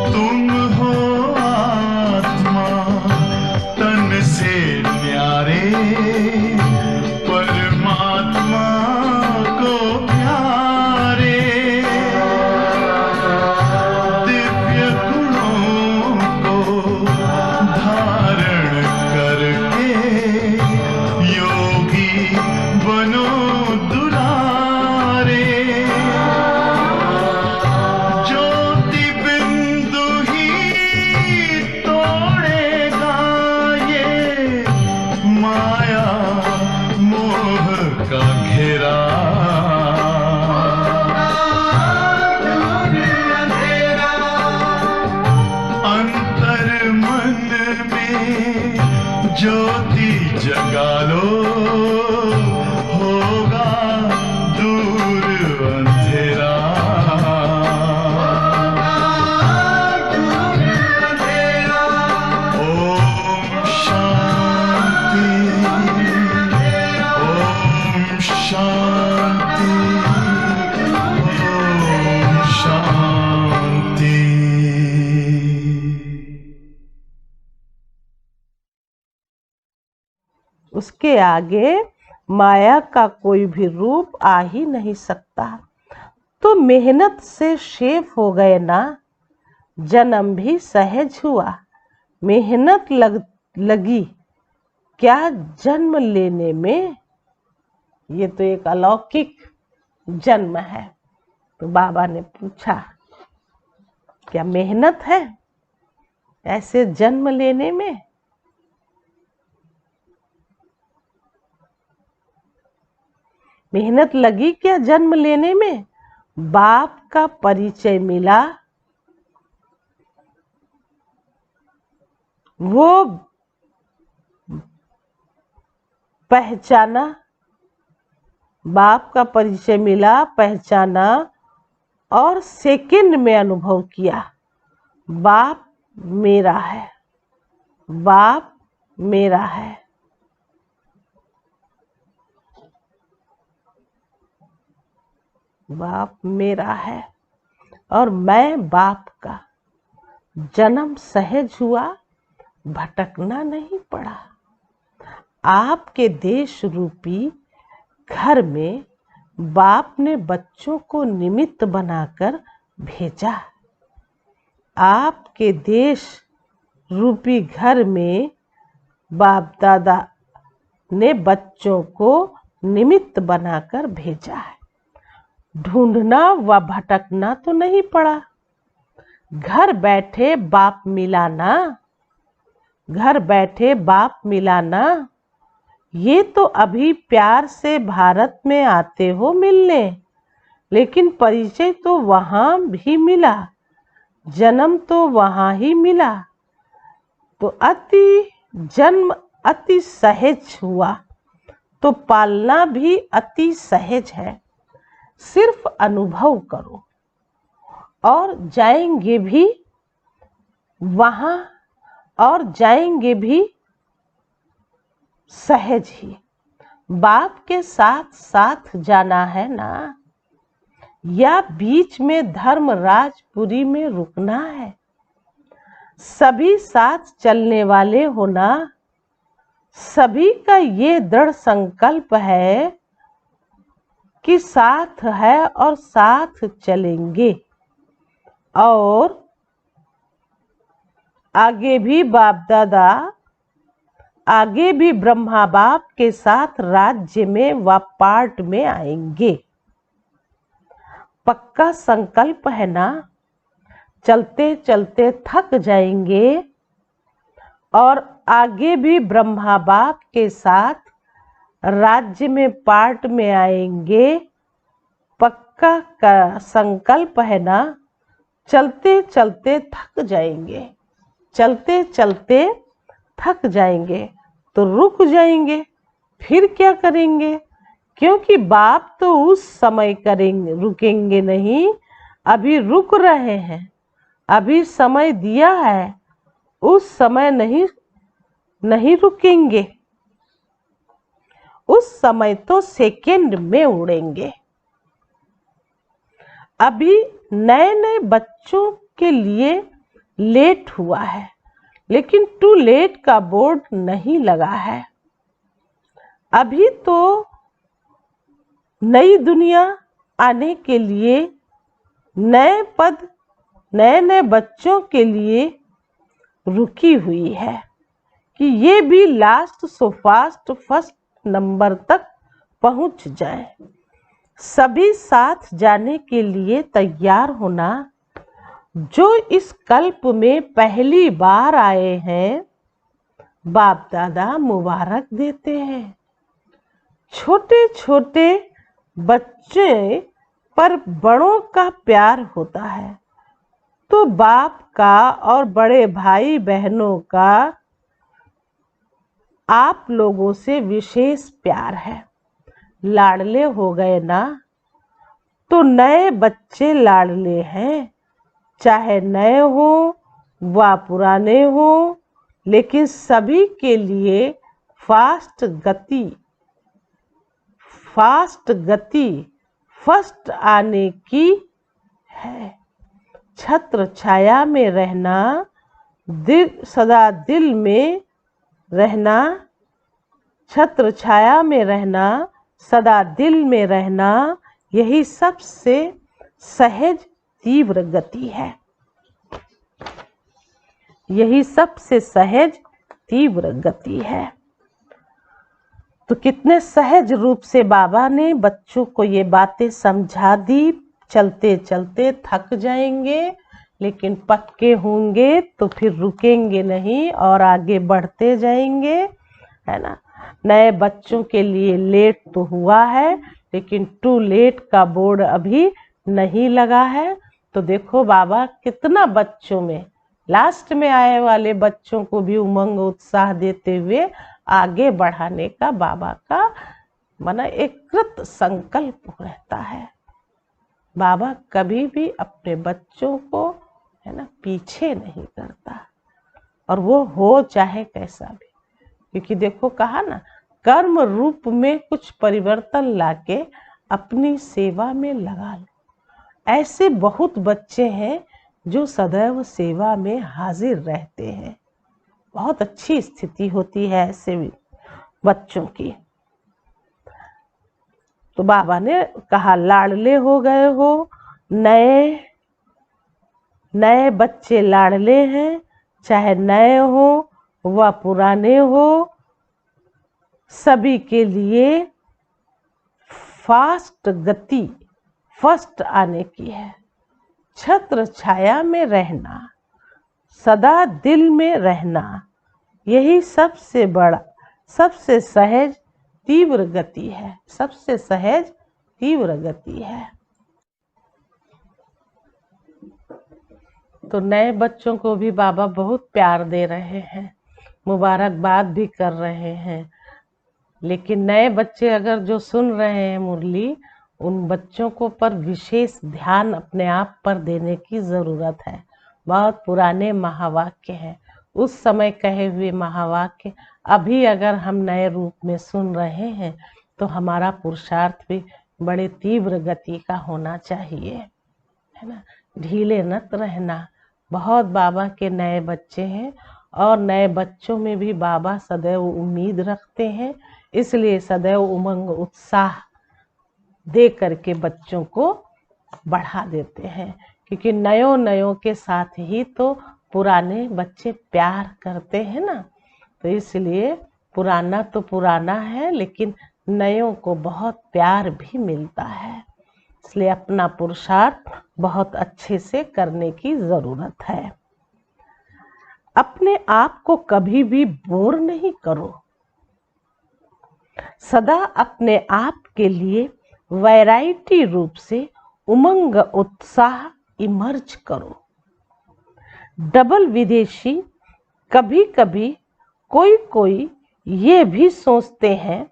तुम हो आत्मा तन से न्यारे, परमात्मा ज्योति जगा लो, होगा दूर अंधेरा। ओम शांति, ओम शांति, ओम शांति। उसके आगे माया का कोई भी रूप आ ही नहीं सकता। तो मेहनत से शेफ हो गए ना, जन्म भी सहज हुआ। मेहनत लगी क्या जन्म लेने में? ये तो एक अलौकिक जन्म है। तो बाबा ने पूछा, क्या मेहनत है ऐसे जन्म लेने में? मेहनत लगी क्या जन्म लेने में? बाप का परिचय मिला, वो पहचाना, बाप का परिचय मिला, पहचाना और सेकंड में अनुभव किया, बाप मेरा है, बाप मेरा है। बाप मेरा है और मैं बाप का। जन्म सहज हुआ, भटकना नहीं पड़ा। आपके देश रूपी घर में बाप ने बच्चों को निमित्त बनाकर भेजा। आपके देश रूपी घर में बाप दादा ने बच्चों को निमित्त बनाकर भेजा है। ढूंढना व भटकना तो नहीं पड़ा। घर बैठे बाप मिलाना, घर बैठे बाप मिलाना। ये तो अभी प्यार से भारत में आते हो मिलने, लेकिन परिचय तो वहां भी मिला, जन्म तो वहां ही मिला। तो जन्म अति सहज हुआ, तो पालना भी अति सहज है। सिर्फ अनुभव करो और जाएंगे भी वहां, और जाएंगे भी सहज ही। बाप के साथ साथ जाना है ना, या बीच में धर्मराजपुरी में रुकना है? सभी साथ चलने वाले होना। सभी का ये दृढ़ संकल्प है कि साथ है और साथ चलेंगे, और आगे भी बाप दादा, आगे भी ब्रह्मा बाप के साथ राज्य में व पार्ट में आएंगे। पक्का संकल्प है ना? चलते चलते थक जाएंगे और आगे भी ब्रह्मा बाप के साथ राज्य में पार्ट में आएंगे। पक्का का संकल्प है ना? चलते चलते थक जाएंगे, चलते चलते थक जाएंगे तो रुक जाएंगे। फिर क्या करेंगे? क्योंकि बाप तो उस समय करेंगे, रुकेंगे नहीं। अभी रुक रहे हैं, अभी समय दिया है, उस समय नहीं रुकेंगे। उस समय तो सेकंड में उड़ेंगे। अभी नए नए बच्चों के लिए लेट हुआ है, लेकिन टू लेट का बोर्ड नहीं लगा है। अभी तो नई दुनिया आने के लिए, नए पद, नए नए बच्चों के लिए रुकी हुई है कि ये भी last so fast first number तक पहुंच जाए। सभी साथ जाने के लिए तैयार होना। जो इस कल्प में पहली बार आए हैं, बाप दादा मुबारक देते हैं। छोटे छोटे बच्चे पर बड़ों का प्यार होता है, तो बाप का और बड़े भाई बहनों का आप लोगों से विशेष प्यार है। लाडले हो गए ना, तो नए बच्चे लाडले हैं, चाहे नए हो व पुराने हो, लेकिन सभी के लिए फास्ट गति फर्स्ट आने की है। छत्र छाया में रहना, सदा दिल में रहना, छत्र छाया में रहना, सदा दिल में रहना, यही सबसे सहज तीव्र गति है। यही सबसे सहज तीव्र गति है। तो कितने सहज रूप से बाबा ने बच्चों को ये बातें समझा दी। चलते चलते थक जाएंगे, लेकिन पक्के होंगे तो फिर रुकेंगे नहीं और आगे बढ़ते जाएंगे, है ना। नए बच्चों के लिए लेट तो हुआ है, लेकिन टू लेट का बोर्ड अभी नहीं लगा है। तो देखो बाबा कितना बच्चों में, लास्ट में आए वाले बच्चों को भी उमंग उत्साह देते हुए आगे बढ़ाने का बाबा का माना एक कृत संकल्प रहता है। बाबा कभी भी अपने बच्चों को, है ना, पीछे नहीं करता, और वो हो चाहे कैसा भी। क्योंकि देखो कहा ना, कर्म रूप में कुछ परिवर्तन लाके अपनी सेवा में लगा लो। ऐसे बहुत बच्चे हैं जो सदैव सेवा में हाजिर रहते हैं। बहुत अच्छी स्थिति होती है ऐसे बच्चों की। तो बाबा ने कहा लाडले हो गए हो, नए बच्चे लाडले हैं, चाहे नए हो व पुराने हो, सभी के लिए फास्ट गति फर्स्ट आने की है। छत्र छाया में रहना, सदा दिल में रहना, यही सबसे बड़ा, सबसे सहज तीव्र गति है। सबसे सहज तीव्र गति है। तो नए बच्चों को भी बाबा बहुत प्यार दे रहे हैं, मुबारकबाद भी कर रहे हैं। लेकिन नए बच्चे अगर जो सुन रहे हैं मुरली, उन बच्चों को पर विशेष ध्यान अपने आप पर देने की ज़रूरत है। बहुत पुराने महावाक्य हैं, उस समय कहे हुए महावाक्य अभी अगर हम नए रूप में सुन रहे हैं तो हमारा पुरुषार्थ भी बड़े तीव्र गति का होना चाहिए, है ना। ढीले नत रहना। बहुत बाबा के नए बच्चे हैं और नए बच्चों में भी बाबा सदैव उम्मीद रखते हैं, इसलिए सदैव उमंग उत्साह दे करके बच्चों को बढ़ा देते हैं। क्योंकि नयों के साथ ही तो पुराने बच्चे प्यार करते हैं ना। तो इसलिए पुराना तो पुराना है, लेकिन नयों को बहुत प्यार भी मिलता है। इसलिए अपना पुरुषार्थ बहुत अच्छे से करने की ज़रूरत है। अपने आप को कभी भी बोर नहीं करो। सदा अपने आप के लिए वैरायटी रूप से उमंग उत्साह इमर्ज करो। डबल विदेशी कभी कभी कोई ये भी सोचते हैं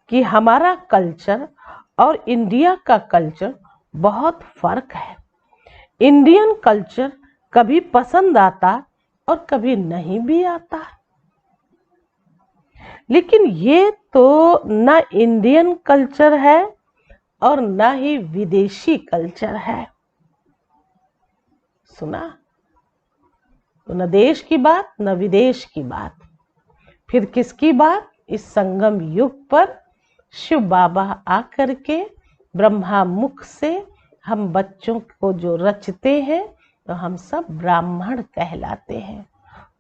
कि हमारा कल्चर और इंडिया का कल्चर बहुत फर्क है। इंडियन कल्चर कभी पसंद आता और कभी नहीं भी आता। लेकिन ये तो ना इंडियन कल्चर है और ना ही विदेशी कल्चर है। सुना? तो न देश की बात न विदेश की बात, फिर किसकी बात? इस संगम युग पर शिव बाबा आकर के ब्रह्मा मुख से हम बच्चों को जो रचते हैं तो हम सब ब्राह्मण कहलाते हैं।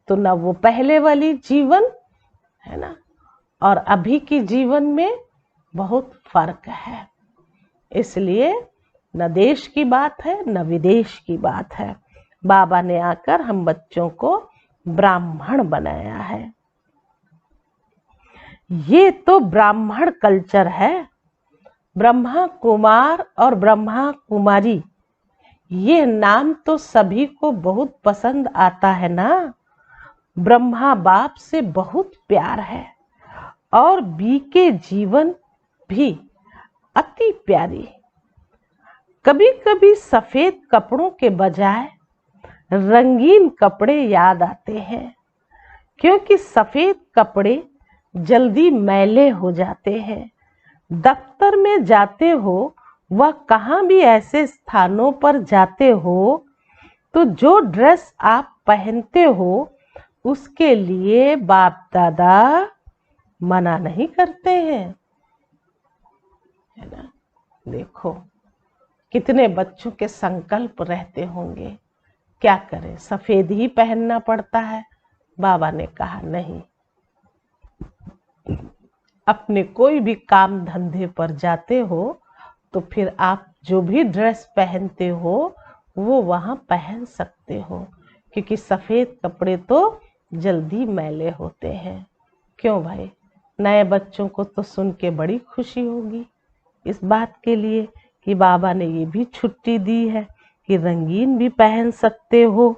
तो न वो पहले वाली जीवन है ना, और अभी की जीवन में बहुत फर्क है। इसलिए न देश की बात है न विदेश की बात है। बाबा ने आकर हम बच्चों को ब्राह्मण बनाया है। ये तो ब्राह्मण कल्चर है। ब्रह्मा कुमार और ब्रह्मा कुमारी, ये नाम तो सभी को बहुत पसंद आता है ना। ब्रह्मा बाप से बहुत प्यार है और बी के जीवन भी अति प्यारी। कभी कभी सफेद कपड़ों के बजाय रंगीन कपड़े याद आते हैं, क्योंकि सफेद कपड़े जल्दी मैले हो जाते हैं। दफ्तर में जाते हो व कहाँ भी ऐसे स्थानों पर जाते हो तो जो ड्रेस आप पहनते हो उसके लिए बाप दादा मना नहीं करते हैं, है ना। देखो कितने बच्चों के संकल्प रहते होंगे, क्या करें, सफेद ही पहनना पड़ता है। बाबा ने कहा नहीं, अपने कोई भी काम धंधे पर जाते हो तो फिर आप जो भी ड्रेस पहनते हो वो वहां पहन सकते हो, क्योंकि सफेद कपड़े तो जल्दी मैले होते हैं। क्यों भाई, नए बच्चों को तो सुन के बड़ी खुशी होगी इस बात के लिए कि बाबा ने ये भी छुट्टी दी है कि रंगीन भी पहन सकते हो।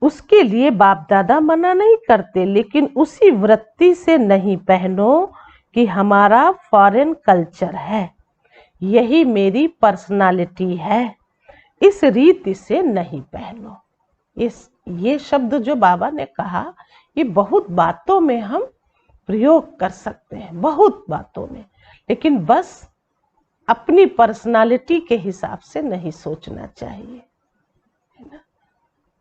उसके लिए बाप दादा मना नहीं करते, लेकिन उसी वृत्ति से नहीं पहनो कि हमारा फॉरेन कल्चर है, यही मेरी पर्सनालिटी है, इस रीति से नहीं पहनो। ये शब्द जो बाबा ने कहा ये बहुत बातों में हम प्रयोग कर सकते हैं, बहुत बातों में, लेकिन बस अपनी पर्सनालिटी के हिसाब से नहीं सोचना चाहिए, है ना।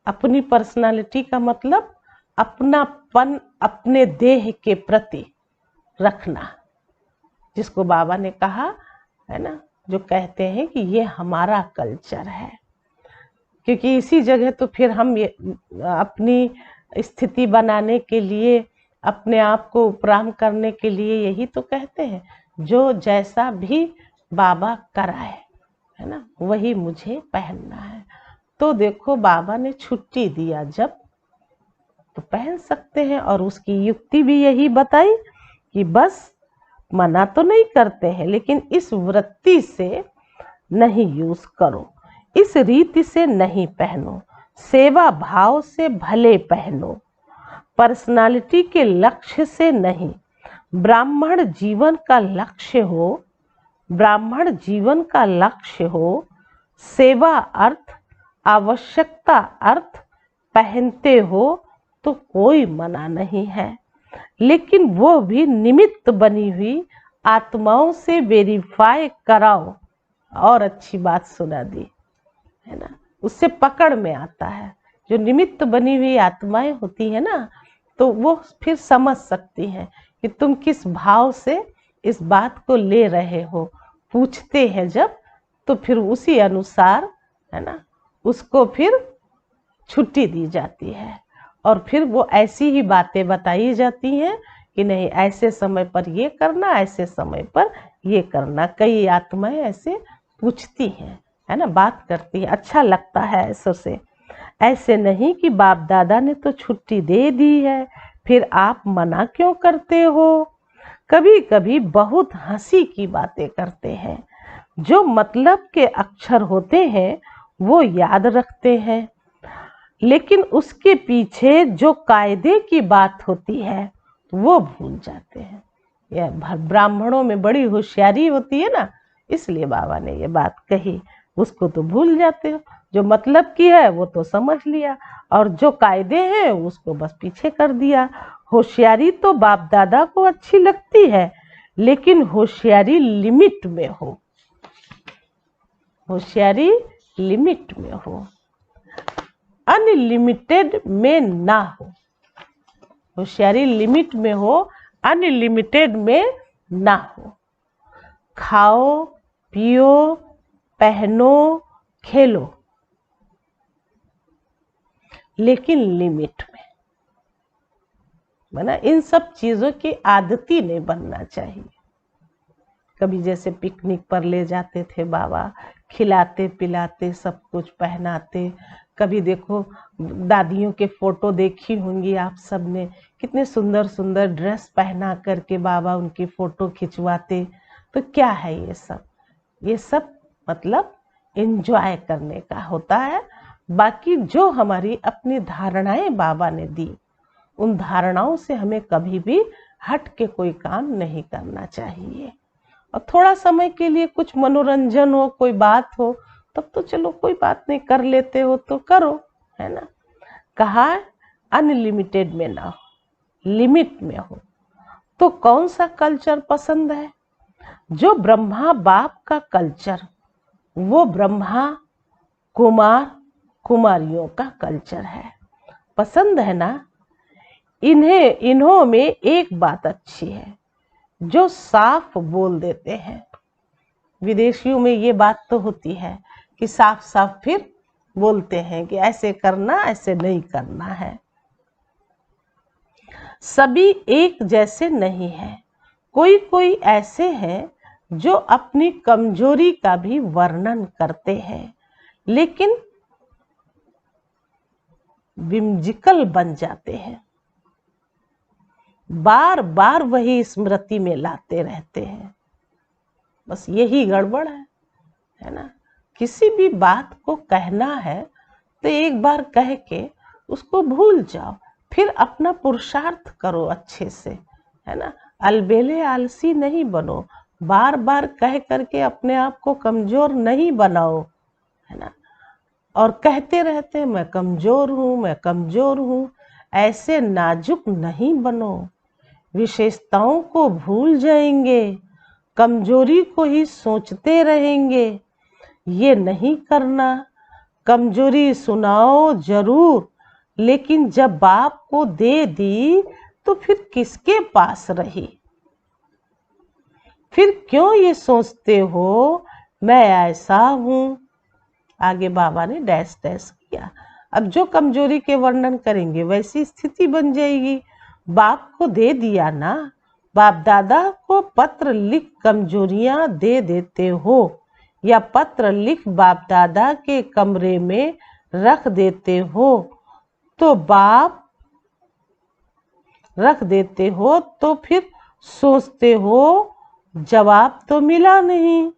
अपनी पर्सनालिटी का मतलब अपनापन अपने देह के प्रति रखना, जिसको बाबा ने कहा है ना, जो कहते हैं कि ये हमारा कल्चर है। क्योंकि इसी जगह तो फिर हम ये अपनी स्थिति बनाने के लिए, अपने आप को उपराम करने के लिए यही तो कहते हैं, जो जैसा भी बाबा कराए, है ना, वही मुझे पहनना है। तो देखो बाबा ने छुट्टी दिया जब तो पहन सकते हैं, और उसकी युक्ति भी यही बताई कि बस मना तो नहीं करते हैं, लेकिन इस वृत्ति से नहीं यूज करो, इस रीति से नहीं पहनो, सेवा भाव से भले पहनो, पर्सनालिटी के लक्ष्य से नहीं। ब्राह्मण जीवन का लक्ष्य हो, ब्राह्मण जीवन का लक्ष्य हो, सेवा अर्थ, आवश्यकता अर्थ पहनते हो तो कोई मना नहीं है, लेकिन वो भी निमित्त बनी हुई आत्माओं से वेरीफाई कराओ। और अच्छी बात सुना दी, है ना, उससे पकड़ में आता है। जो निमित्त बनी हुई आत्माएं होती है ना, तो वो फिर समझ सकती हैं कि तुम किस भाव से इस बात को ले रहे हो। पूछते हैं जब, तो फिर उसी अनुसार, है ना, उसको फिर छुट्टी दी जाती है, और फिर वो ऐसी ही बातें बताई जाती हैं कि नहीं, ऐसे समय पर ये करना, ऐसे समय पर ये करना। कई आत्माएं ऐसे पूछती हैं, है ना, बात करती है, अच्छा लगता है ऐसे से। ऐसे नहीं कि बाप दादा ने तो छुट्टी दे दी है, फिर आप मना क्यों करते हो। कभी कभी बहुत हंसी की बातें करते हैं, जो मतलब के अक्षर होते हैं वो याद रखते हैं, लेकिन उसके पीछे जो कायदे की बात होती है वो भूल जाते हैं। यह ब्राह्मणों में बड़ी होशियारी होती है ना, इसलिए बाबा ने ये बात कही। उसको तो भूल जाते हो, जो मतलब की है वो तो समझ लिया, और जो कायदे हैं उसको बस पीछे कर दिया। होशियारी तो बाप दादा को अच्छी लगती है, लेकिन होशियारी लिमिट में हो, होशियारी लिमिट में हो, अनलिमिटेड में ना हो। होशियारी लिमिट में हो, अनलिमिटेड में ना हो। खाओ पियो पहनो खेलो, लेकिन लिमिट में, माना इन सब चीजों की आदती नहीं बनना चाहिए। कभी जैसे पिकनिक पर ले जाते थे बाबा, खिलाते पिलाते सब कुछ पहनाते। कभी देखो दादियों के फोटो देखी होंगी आप सबने, कितने सुंदर सुंदर ड्रेस पहना करके बाबा उनकी फोटो खिंचवाते। तो क्या है ये सब? ये सब मतलब एंजॉय करने का होता है। बाकी जो हमारी अपनी धारणाएं बाबा ने दी, उन धारणाओं से हमें कभी भी हट के कोई काम नहीं करना चाहिए। और थोड़ा समय के लिए कुछ मनोरंजन हो, कोई बात हो, तब तो चलो कोई बात नहीं, कर लेते हो तो करो, है ना। कहा अनलिमिटेड में ना हो, लिमिट में हो। तो कौन सा कल्चर पसंद है? जो ब्रह्मा बाप का कल्चर, वो ब्रह्मा कुमार कुमारियों का कल्चर है। पसंद है ना। इन्हों में एक बात अच्छी है, जो साफ बोल देते हैं। विदेशियों में ये बात तो होती है कि साफ साफ फिर बोलते हैं कि ऐसे करना, ऐसे नहीं करना है। सभी एक जैसे नहीं है। कोई कोई ऐसे हैं जो अपनी कमजोरी का भी वर्णन करते हैं, लेकिन विम्जिकल बन जाते हैं, बार बार वही स्मृति में लाते रहते हैं। बस यही गड़बड़ है ना। किसी भी बात को कहना है तो एक बार कह के उसको भूल जाओ, फिर अपना पुरुषार्थ करो अच्छे से, है ना। अलबेले आलसी नहीं बनो, बार बार कह करके अपने आप को कमजोर नहीं बनाओ, है ना। और कहते रहते मैं कमजोर हूँ, मैं कमजोर हूँ, ऐसे नाजुक नहीं बनो। विशेषताओं को भूल जाएंगे, कमजोरी को ही सोचते रहेंगे। ये नहीं करना। कमजोरी सुनाओ जरूर, लेकिन जब बाप को दे दी तो फिर किसके पास रही? फिर क्यों ये सोचते हो मैं ऐसा हूं? आगे बाबा ने डैश डैश किया। अब जो कमजोरी के वर्णन करेंगे वैसी स्थिति बन जाएगी। बाप को दे दिया ना, बाप दादा को पत्र लिख कमजोरियां दे देते हो, या पत्र लिख बाप दादा के कमरे में रख देते हो, तो बाप रख देते हो तो फिर सोचते हो जवाब तो मिला नहीं।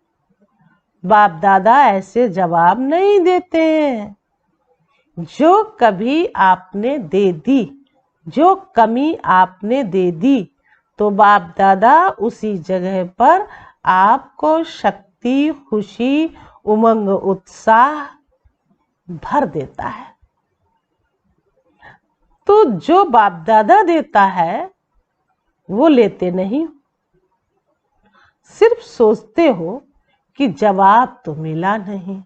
बाप दादा ऐसे जवाब नहीं देते हैं। जो कभी आपने दे दी, जो कमी आपने दे दी, तो बाप दादा उसी जगह पर आपको शक्ति, खुशी, उमंग, उत्साह भर देता है। तो जो बाप दादा देता है वो लेते नहीं, सिर्फ सोचते हो कि जवाब तो मिला नहीं।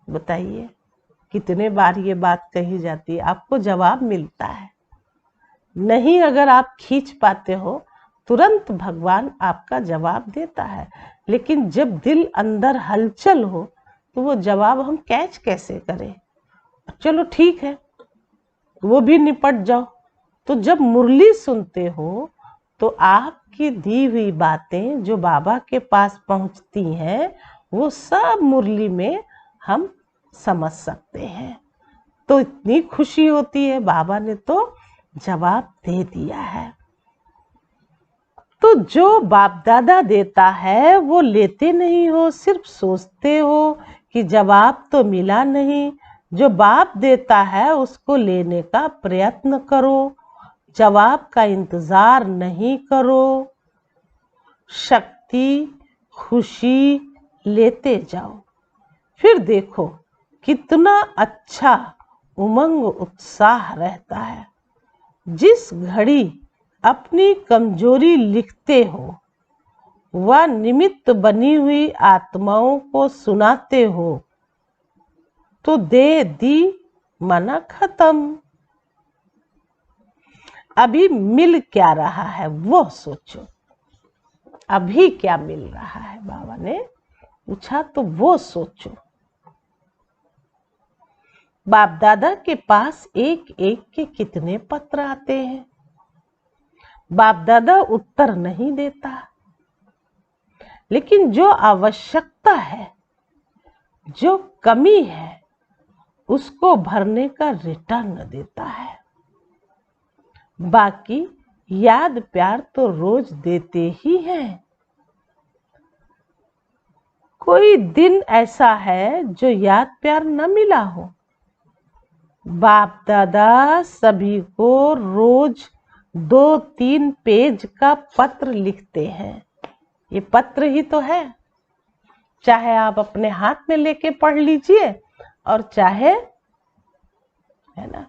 बताइए कितने बार ये बात कही जाती है, आपको जवाब मिलता है नहीं। अगर आप खींच पाते हो तुरंत भगवान आपका जवाब देता है, लेकिन जब दिल अंदर हलचल हो तो वो जवाब हम कैच कैसे करें? चलो ठीक है, वो भी निपट जाओ। तो जब मुरली सुनते हो तो आपकी दी हुई बातें जो बाबा के पास पहुंचती हैं, वो सब मुरली में हम समझ सकते हैं। तो इतनी खुशी होती है, बाबा ने तो जवाब दे दिया है। तो जो बाप दादा देता है वो लेते नहीं हो, सिर्फ सोचते हो कि जवाब तो मिला नहीं। जो बाप देता है उसको लेने का प्रयत्न करो, जवाब का इंतजार नहीं करो। शक्ति, खुशी लेते जाओ, फिर देखो कितना अच्छा उमंग, उत्साह रहता है। जिस घड़ी अपनी कमजोरी लिखते हो व निमित्त बनी हुई आत्माओं को सुनाते हो, तो दे दी मना खत्म। अभी मिल क्या रहा है वो सोचो। अभी क्या मिल रहा है बाबा ने पूछा, तो वो सोचो। बाप दादा के पास एक एक के कितने पत्र आते हैं, बाप दादा उत्तर नहीं देता, लेकिन जो आवश्यकता है, जो कमी है, उसको भरने का रिटर्न देता है। बाकी याद प्यार तो रोज देते ही हैं। कोई दिन ऐसा है जो याद प्यार न मिला हो? बाप दादा सभी को रोज 2-3 पेज का पत्र लिखते हैं। ये पत्र ही तो है, चाहे आप अपने हाथ में लेके पढ़ लीजिए और चाहे, है ना,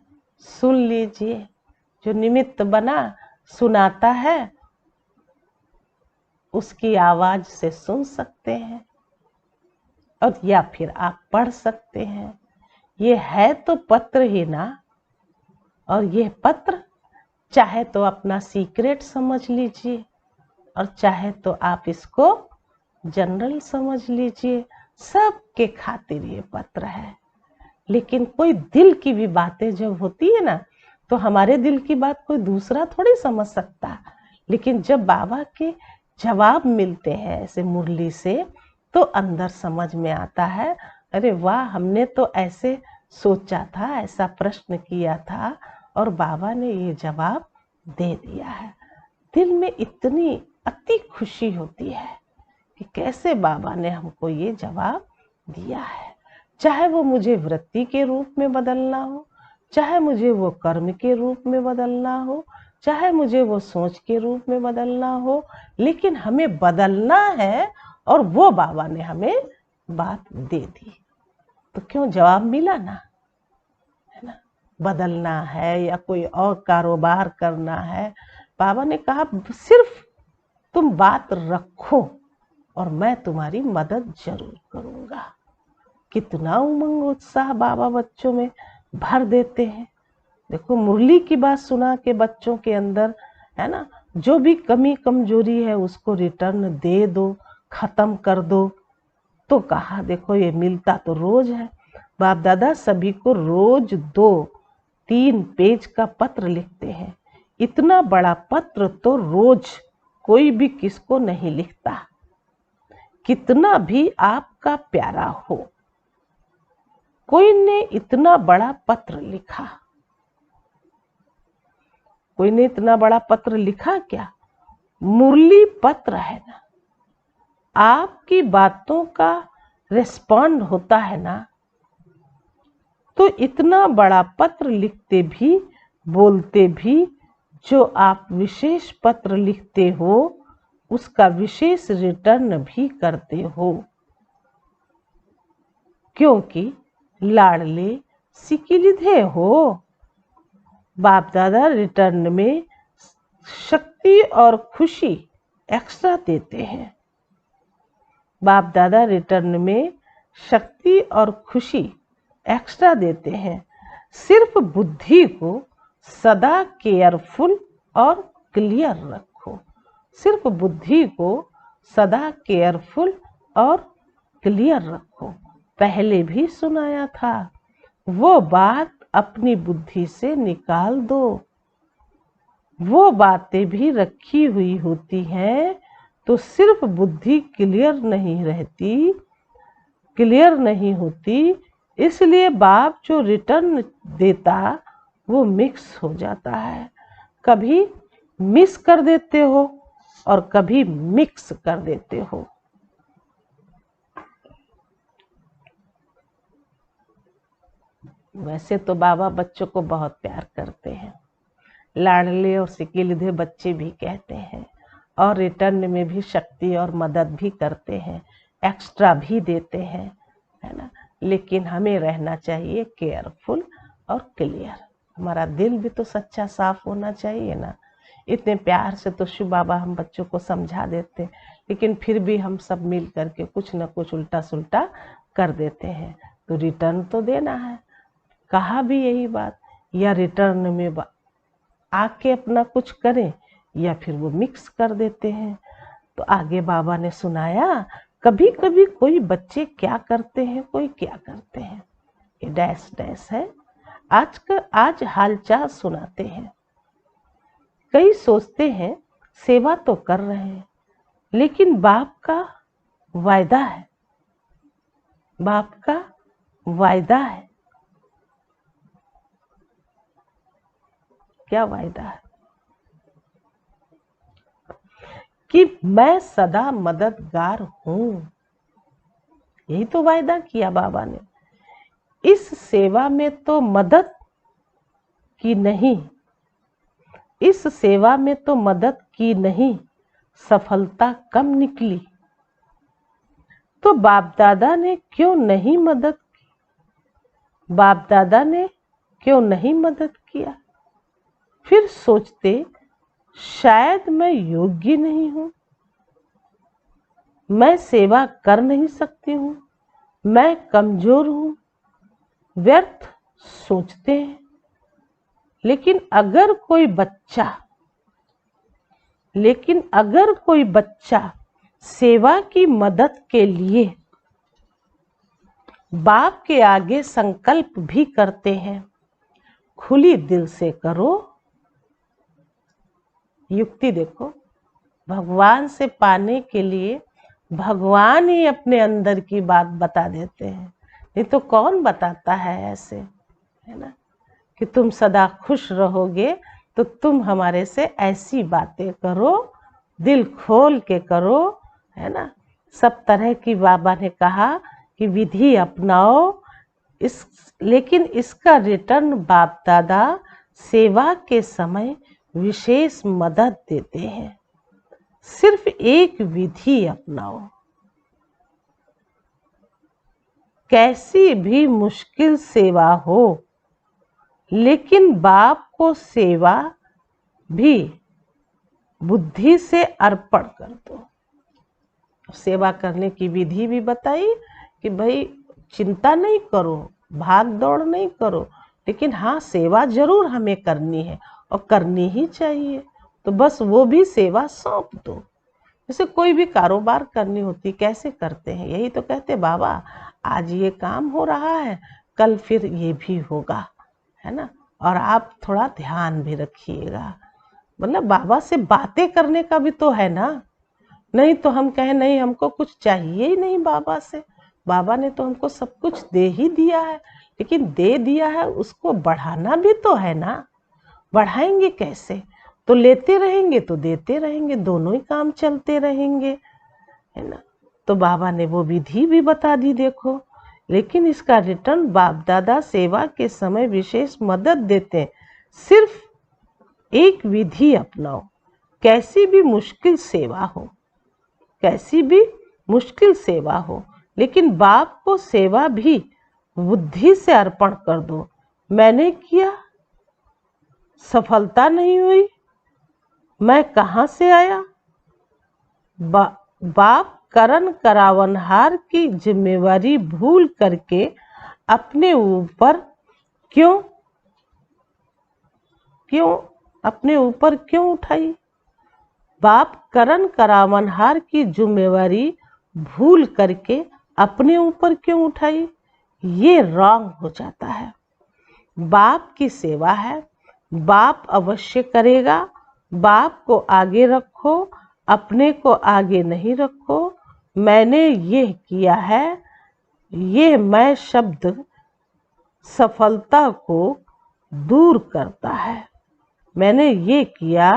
सुन लीजिए। जो निमित्त बना सुनाता है उसकी आवाज से सुन सकते हैं, और या फिर आप पढ़ सकते हैं। ये है तो पत्र ही ना। और ये पत्र चाहे तो अपना सीक्रेट समझ लीजिए और चाहे तो आप इसको जनरल समझ लीजिए, सबके खातिर ये पत्र है। लेकिन कोई दिल की भी बातें जब होती है ना, तो हमारे दिल की बात कोई दूसरा थोड़ी समझ सकता। लेकिन जब बाबा के जवाब मिलते हैं ऐसे मुरली से, तो अंदर समझ में आता है, अरे वाह, हमने तो ऐसे सोचा था, ऐसा प्रश्न किया था और बाबा ने ये जवाब दे दिया है। दिल में इतनी अति खुशी होती है कि कैसे बाबा ने हमको ये जवाब दिया है। चाहे वो मुझे वृत्ति के रूप में बदलना हो, चाहे मुझे वो कर्म के रूप में बदलना हो, चाहे मुझे वो सोच के रूप में बदलना हो, लेकिन हमें बदलना है और वो बाबा ने हमें बात दे दी। तो क्यों, जवाब मिला ना, है ना। बदलना है या कोई और कारोबार करना है, बाबा ने कहा सिर्फ तुम बात रखो और मैं तुम्हारी मदद जरूर करूंगा। कितना उमंग उत्साह बाबा बच्चों में भर देते हैं। देखो, मुरली की बात सुना के बच्चों के अंदर, है ना, जो भी कमी कमजोरी है उसको रिटर्न दे दो, खत्म कर दो। तो कहा, देखो ये मिलता तो रोज है। बाप दादा सभी को रोज 2-3 पेज का पत्र लिखते हैं। इतना बड़ा पत्र तो रोज कोई भी किसको नहीं लिखता, कितना भी आपका प्यारा हो। कोई ने इतना बड़ा पत्र लिखा, कोई ने इतना बड़ा पत्र लिखा क्या? मुरली पत्र है ना, आपकी बातों का रिस्पॉन्ड होता है ना। तो इतना बड़ा पत्र लिखते भी, बोलते भी, जो आप विशेष पत्र लिखते हो उसका विशेष रिटर्न भी करते हो, क्योंकि लाडले सिकिलिधे हो। बाप दादा रिटर्न में शक्ति और खुशी एक्स्ट्रा देते हैं। बाप दादा रिटर्न में शक्ति और खुशी एक्स्ट्रा देते हैं। सिर्फ बुद्धि को सदा केयरफुल और क्लियर रखो। सिर्फ बुद्धि को सदा केयरफुल और क्लियर रखो। पहले भी सुनाया था, वो बात अपनी बुद्धि से निकाल दो। वो बातें भी रखी हुई होती हैं तो सिर्फ बुद्धि क्लियर नहीं रहती, क्लियर नहीं होती, इसलिए बाप जो रिटर्न देता वो मिक्स हो जाता है। कभी मिस कर देते हो और कभी मिक्स कर देते हो। वैसे तो बाबा बच्चों को बहुत प्यार करते हैं, लाडले और सिकिलिधे बच्चे भी कहते हैं, और रिटर्न में भी शक्ति और मदद भी करते हैं, एक्स्ट्रा भी देते हैं, है ना। लेकिन हमें रहना चाहिए केयरफुल और क्लियर। हमारा दिल भी तो सच्चा साफ होना चाहिए ना। इतने प्यार से तो शिव बाबा हम बच्चों को समझा देते, लेकिन फिर भी हम सब मिल करके कुछ न कुछ उल्टा सुल्टा कर देते हैं। तो रिटर्न तो देना है, कहा भी यही बात, या रिटर्न में आके अपना कुछ करें या फिर वो मिक्स कर देते हैं। तो आगे बाबा ने सुनाया, कभी कभी कोई बच्चे क्या करते हैं, कोई क्या करते हैं। ये डैश डैश है, आज हालचाल सुनाते हैं। कई सोचते हैं सेवा तो कर रहे हैं, लेकिन बाप का वायदा है, बाप का वायदा है। क्या वायदा है? कि मैं सदा मददगार हूं। यही तो वायदा किया बाबा ने। इस सेवा में तो मदद की नहीं, इस सेवा में तो मदद की नहीं, सफलता कम निकली। तो बाप दादा ने क्यों नहीं मदद की? बाप दादा ने क्यों नहीं मदद किया? फिर सोचते शायद मैं योग्य नहीं हूं, मैं सेवा कर नहीं सकती हूं, मैं कमजोर हूं, व्यर्थ सोचते हैं। लेकिन अगर कोई बच्चा सेवा की मदद के लिए बाप के आगे संकल्प भी करते हैं, खुली दिल से करो। युक्ति देखो, भगवान से पाने के लिए भगवान ही अपने अंदर की बात बता देते हैं, नहीं तो कौन बताता है ऐसे, है ना, कि तुम सदा खुश रहोगे तो तुम हमारे से ऐसी बातें करो, दिल खोल के करो, है ना। सब तरह की बाबा ने कहा कि विधि अपनाओ, लेकिन इसका रिटर्न बाप दादा सेवा के समय विशेष मदद देते हैं। सिर्फ एक विधि अपनाओ, कैसी भी मुश्किल सेवा हो, लेकिन बाप को सेवा भी बुद्धि से अर्पण कर दो। सेवा करने की विधि भी बताई कि भाई चिंता नहीं करो, भाग दौड़ नहीं करो, लेकिन हाँ सेवा जरूर हमें करनी है और करनी ही चाहिए। तो बस वो भी सेवा सौंप दो। जैसे कोई भी कारोबार करनी होती, कैसे करते हैं? यही तो कहते बाबा आज ये काम हो रहा है, कल फिर ये भी होगा, है ना, और आप थोड़ा ध्यान भी रखिएगा। मतलब बाबा से बातें करने का भी तो है ना, नहीं तो हम कहें नहीं हमको कुछ चाहिए ही नहीं बाबा से। बाबा ने तो हमको सब कुछ दे ही दिया है, लेकिन दे दिया है उसको बढ़ाना भी तो है ना। बढ़ाएंगे कैसे? तो लेते रहेंगे तो देते रहेंगे, दोनों ही काम चलते रहेंगे, है ना। तो बाबा ने वो विधि भी बता दी देखो, लेकिन इसका रिटर्न बाप दादा सेवा के समय विशेष मदद देते हैं। सिर्फ एक विधि अपनाओ, कैसी भी मुश्किल सेवा हो, कैसी भी मुश्किल सेवा हो, लेकिन बाप को सेवा भी बुद्धि से अर्पण कर दो। मैंने किया, सफलता नहीं हुई, मैं कहाँ से आया? बाप करण करावनहार की जिम्मेवारी भूल करके अपने ऊपर क्यों उठाई? बाप करण करावनहार की जिम्मेवारी भूल करके अपने ऊपर क्यों उठाई? ये रॉन्ग हो जाता है। बाप की सेवा है, बाप अवश्य करेगा। बाप को आगे रखो, अपने को आगे नहीं रखो। मैंने ये किया है, ये मैं शब्द सफलता को दूर करता है। मैंने ये किया,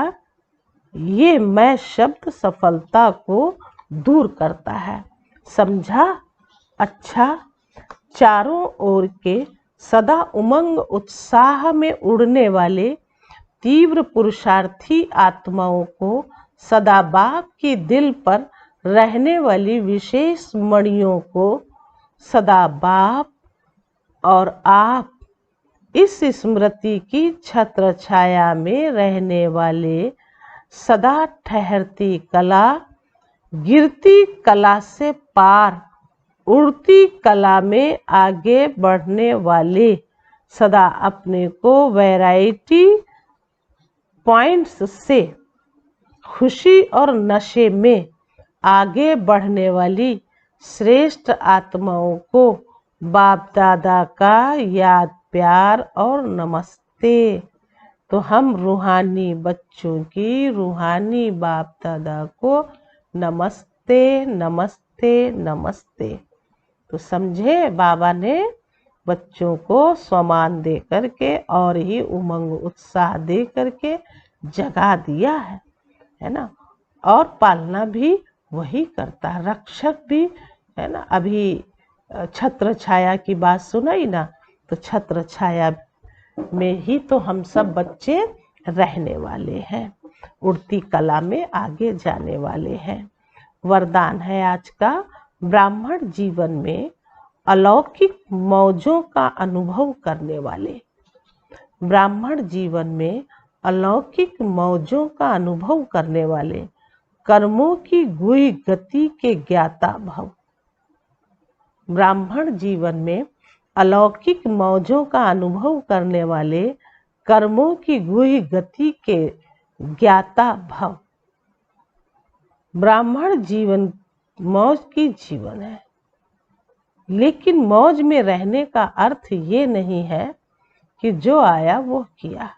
ये मैं शब्द सफलता को दूर करता है। समझा? अच्छा, चारों ओर के सदा उमंग उत्साह में उड़ने वाले तीव्र पुरुषार्थी आत्माओं को सदा बाप के दिल पर रहने वाली विशेष मणियों को सदा बाप और आप इस स्मृति की छत्र छाया में रहने वाले सदा ठहरती कला, गिरती कला से पार उड़ती कला में आगे बढ़ने वाले, सदा अपने को वैरायटी पॉइंट्स से खुशी और नशे में आगे बढ़ने वाली श्रेष्ठ आत्माओं को बाप दादा का याद प्यार और नमस्ते। तो हम रूहानी बच्चों की रूहानी बाप दादा को नमस्ते नमस्ते नमस्ते। तो समझे, बाबा ने बच्चों को सम्मान दे करके और ही उमंग उत्साह दे करके जगा दिया है ना। और पालना भी वही करता है, रक्षक भी, है ना। अभी छत्र छाया की बात सुनाई ना, तो छत्र छाया में ही तो हम सब बच्चे रहने वाले हैं, उड़ती कला में आगे जाने वाले हैं। वरदान है आज का, ब्राह्मण जीवन में अलौकिक मौजों का अनुभव करने वाले। ब्राह्मण जीवन में अलौकिक मौजों का अनुभव करने वाले, कर्मों की गुहि गति के ज्ञाता भव। ब्राह्मण जीवन में अलौकिक मौजों का अनुभव करने वाले, कर्मों की गुहि गति के ज्ञाता भव। ब्राह्मण जीवन मौज की जीवन है, लेकिन मौज में रहने का अर्थ ये नहीं है कि जो आया वो किया,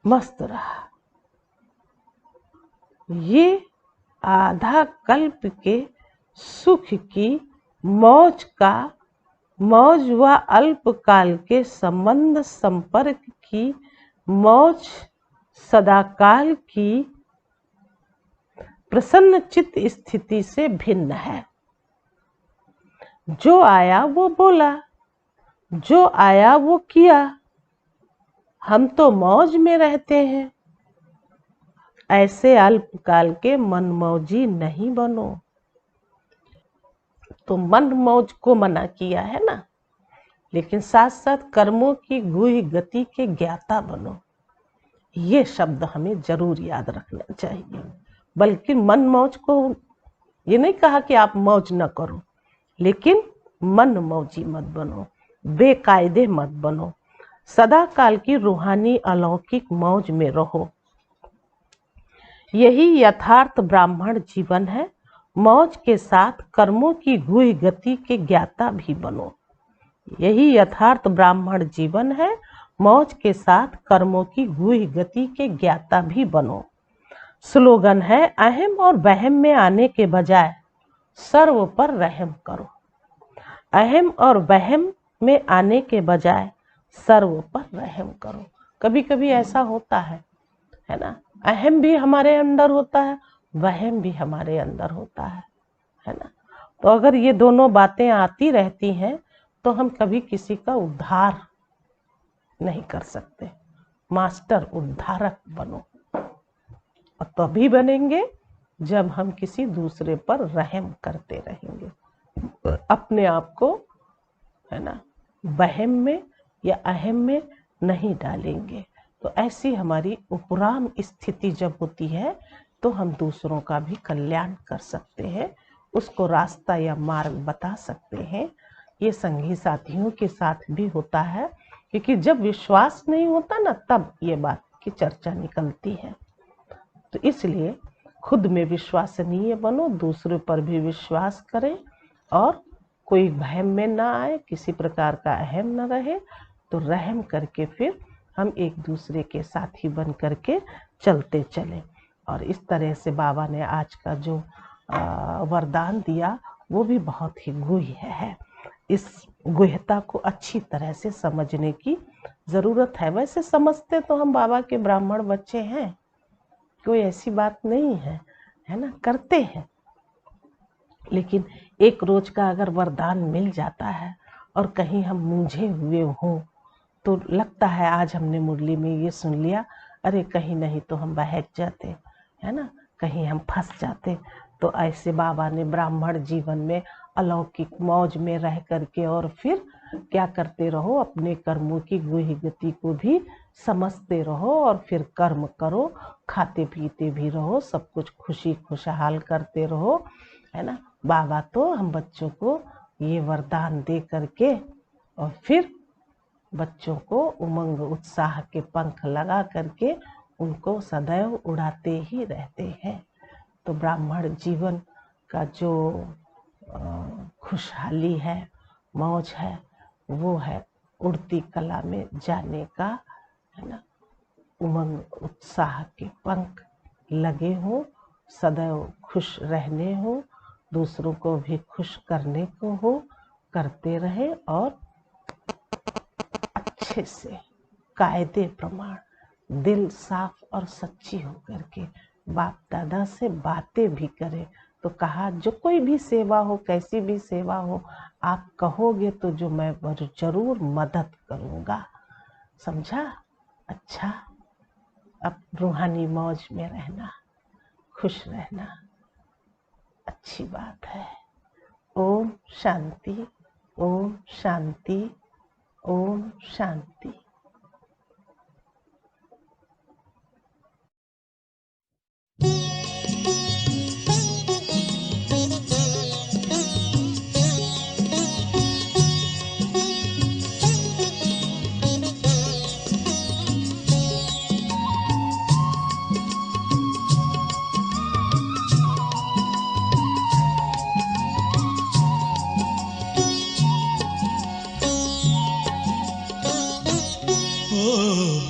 मस्त रहा। ये आधा कल्प के सुख की मौज व अल्पकाल के संबंध संपर्क की मौज सदाकाल की प्रसन्न चित्त स्थिति से भिन्न है। जो आया वो बोला, जो आया वो किया। हम तो मौज में रहते हैं। ऐसे अल्पकाल के मनमौजी नहीं बनो। तो मन मौज को मना किया है ना, लेकिन साथ साथ कर्मों की गुहि गति के ज्ञाता बनो। ये शब्द हमें जरूर याद रखना चाहिए। बल्कि मन मौज को ये नहीं कहा कि आप मौज न करो, लेकिन मन मौजी मत बनो, बेकायदे मत बनो। सदा काल की रूहानी अलौकिक मौज में रहो। यही यथार्थ ब्राह्मण जीवन है। मौज के साथ कर्मों की गुहि गति के ज्ञाता भी बनो। यही यथार्थ ब्राह्मण जीवन है। मौज के साथ कर्मों की गुहि गति के ज्ञाता भी बनो। स्लोगन है, अहम और वहम में आने के बजाय सर्व पर रहम करो। अहम और वहम में आने के बजाय सर्व पर रहम करो। कभी कभी ऐसा होता है ना, अहम भी हमारे अंदर होता है, वहम भी हमारे अंदर होता है ना। तो अगर ये दोनों बातें आती रहती हैं तो हम कभी किसी का उद्धार नहीं कर सकते। मास्टर उद्धारक बनो, और तभी बनेंगे जब हम किसी दूसरे पर रहम करते रहेंगे, अपने आप को है ना वहम में या अहम में नहीं डालेंगे। तो ऐसी हमारी उपराम स्थिति जब होती है तो हम दूसरों का भी कल्याण कर सकते हैं, उसको रास्ता या मार्ग बता सकते हैं। ये संगी साथियों के साथ भी होता है, क्योंकि जब विश्वास नहीं होता ना, तब ये बात की चर्चा निकलती है। तो इसलिए खुद में विश्वसनीय बनो, दूसरों पर भी विश्वास करें, और कोई भयम में ना आए, किसी प्रकार का अहम न रहे। तो रहम करके फिर हम एक दूसरे के साथी बन करके चलते चलें। और इस तरह से बाबा ने आज का जो वरदान दिया वो भी बहुत ही गुह्य है। इस गुह्यता को अच्छी तरह से समझने की ज़रूरत है। वैसे समझते तो हम बाबा के ब्राह्मण बच्चे हैं, कोई ऐसी बात नहीं है ना, करते हैं। लेकिन एक रोज का अगर वरदान मिल जाता है और कहीं हम मूंझे हुए हों तो लगता है आज हमने मुरली में ये सुन लिया, अरे कहीं नहीं तो हम बहक जाते, है ना, कहीं हम फंस जाते। तो ऐसे बाबा ने ब्राह्मण जीवन में अलौकिक मौज में रह करके और फिर क्या करते रहो, अपने कर्मों की गुहि गति को भी समझते रहो और फिर कर्म करो, खाते पीते भी रहो, सब कुछ खुशी खुशहाल करते रहो, है ना। बाबा तो हम बच्चों को ये वरदान दे करके और फिर बच्चों को उमंग उत्साह के पंख लगा करके उनको सदैव उड़ाते ही रहते हैं। तो ब्राह्मण जीवन का जो खुशहाली है, मौज है, वो है उड़ती कला में जाने का, है ना। उमंग उत्साह के पंख लगे हों, सदैव खुश रहने हो, दूसरों को भी खुश करने को हो, करते रहे और अच्छे से कायदे प्रमाण दिल साफ और सच्ची हो करके बाप दादा से बातें भी करें। तो कहा जो कोई भी सेवा हो, कैसी भी सेवा हो, आप कहोगे तो जो मैं जरूर मदद करूँगा। समझा? अच्छा, अब रूहानी मौज में रहना, खुश रहना, अच्छी बात है। ओम शांति, ओम शांति, ओम शांति।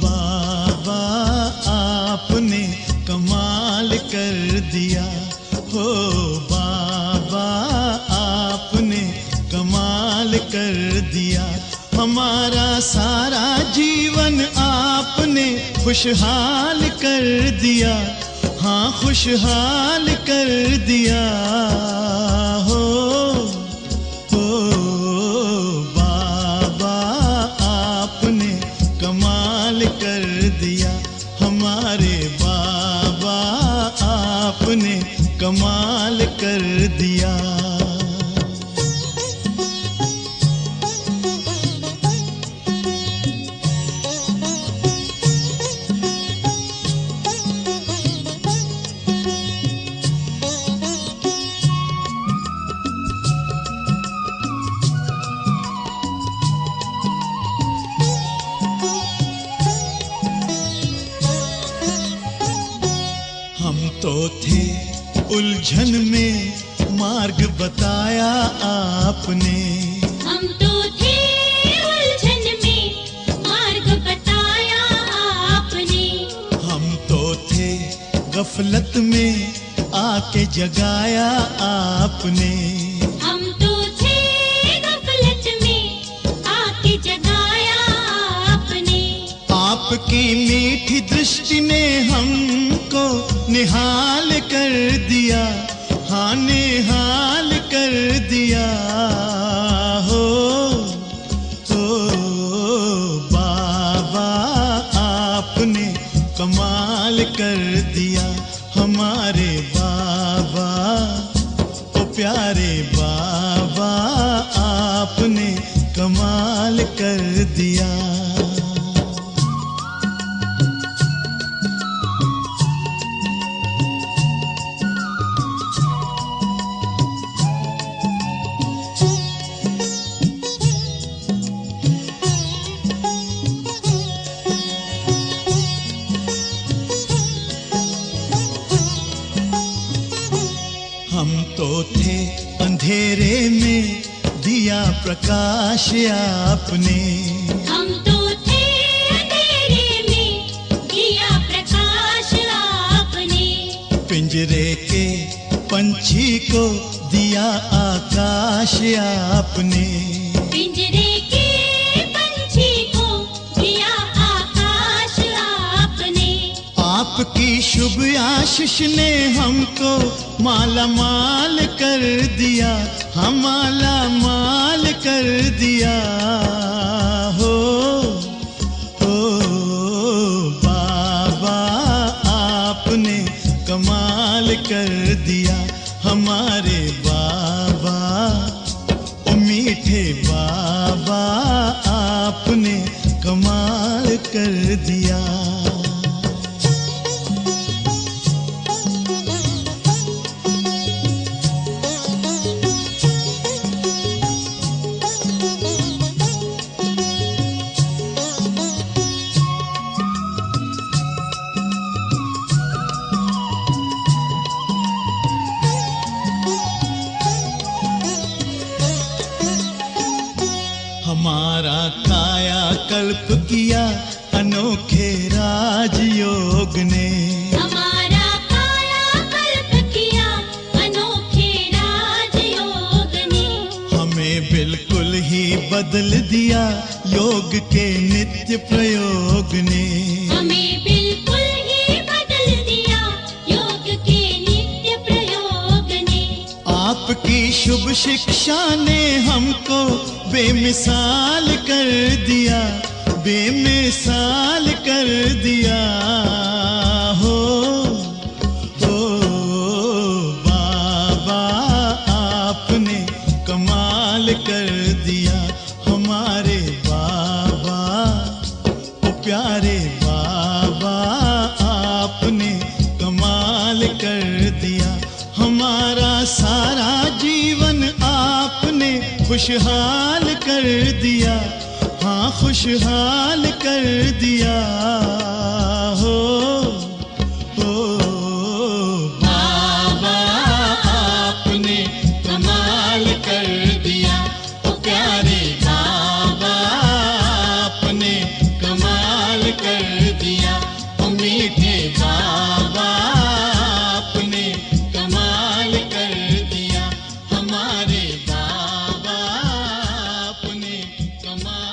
बाबा आपने कमाल कर दिया, हो बाबा आपने कमाल कर दिया। हमारा सारा जीवन आपने खुशहाल कर दिया, हाँ खुशहाल कर दिया। हो बाबा आपने कमाल कर दिया, हमारे बाबा आपने कमाल कर दिया। हम तो थे उलझन में मार्ग बताया आपने, हम तो थे उलझन में मार्ग बताया आपने। हम तो थे गफलत में आके जगाया आपने। हम तो थे गफलत में आके जगाया आपने। आपकी मीठी दृष्टि ने हमको निहाल कर दिया, हाँ निहाल कर दिया। हो बाबा आपने कमाल कर दिया, हमारे बाबा ओ प्यारे बाबा आपने कमाल कर दिया। हम तो थे अंधेरे में दिया प्रकाश आपने। हम तो थे अंधेरे में दिया प्रकाश आपने। पिंजरे के पंछी को दिया आकाश आपने। पिंजरे के पंछी को दिया आकाश आपने। आपकी शुभ आशीष ने हमको माला माल कर दिया, हम माला माल कर दिया। हो बाबा आपने कमाल कर दिया, हमारे बाबा ओ मीठे बाबा आपने कमाल कर दिया। हमारा काया कल्प किया अनोखे राजयोग ने। हमारा काया कल्प किया अनोखे राजयोग ने। हमें बिल्कुल ही बदल दिया योग के नित्य प्रयोग ने। हमें बिल्कुल ही बदल दिया योग के नित्य प्रयोग ने। आपकी शुभ शिक्षा ने हमको बेमिसाल कर दिया, बेमिसाल कर दिया हो। बाबा आपने कमाल कर दिया, हमारे बाबा, ओ प्यारे बाबा आपने कमाल कर दिया। हमारा सारा जीवन आपने खुशहाल कर दिया, हाँ खुशहाल कर दिया हो। बाबा आपने कमाल कर दिया, ओ प्यारे बाबा आपने कमाल कर दिया, ओ मीठे बाबा आपने कमाल कर दिया, हमारे बाबा आपने कमाल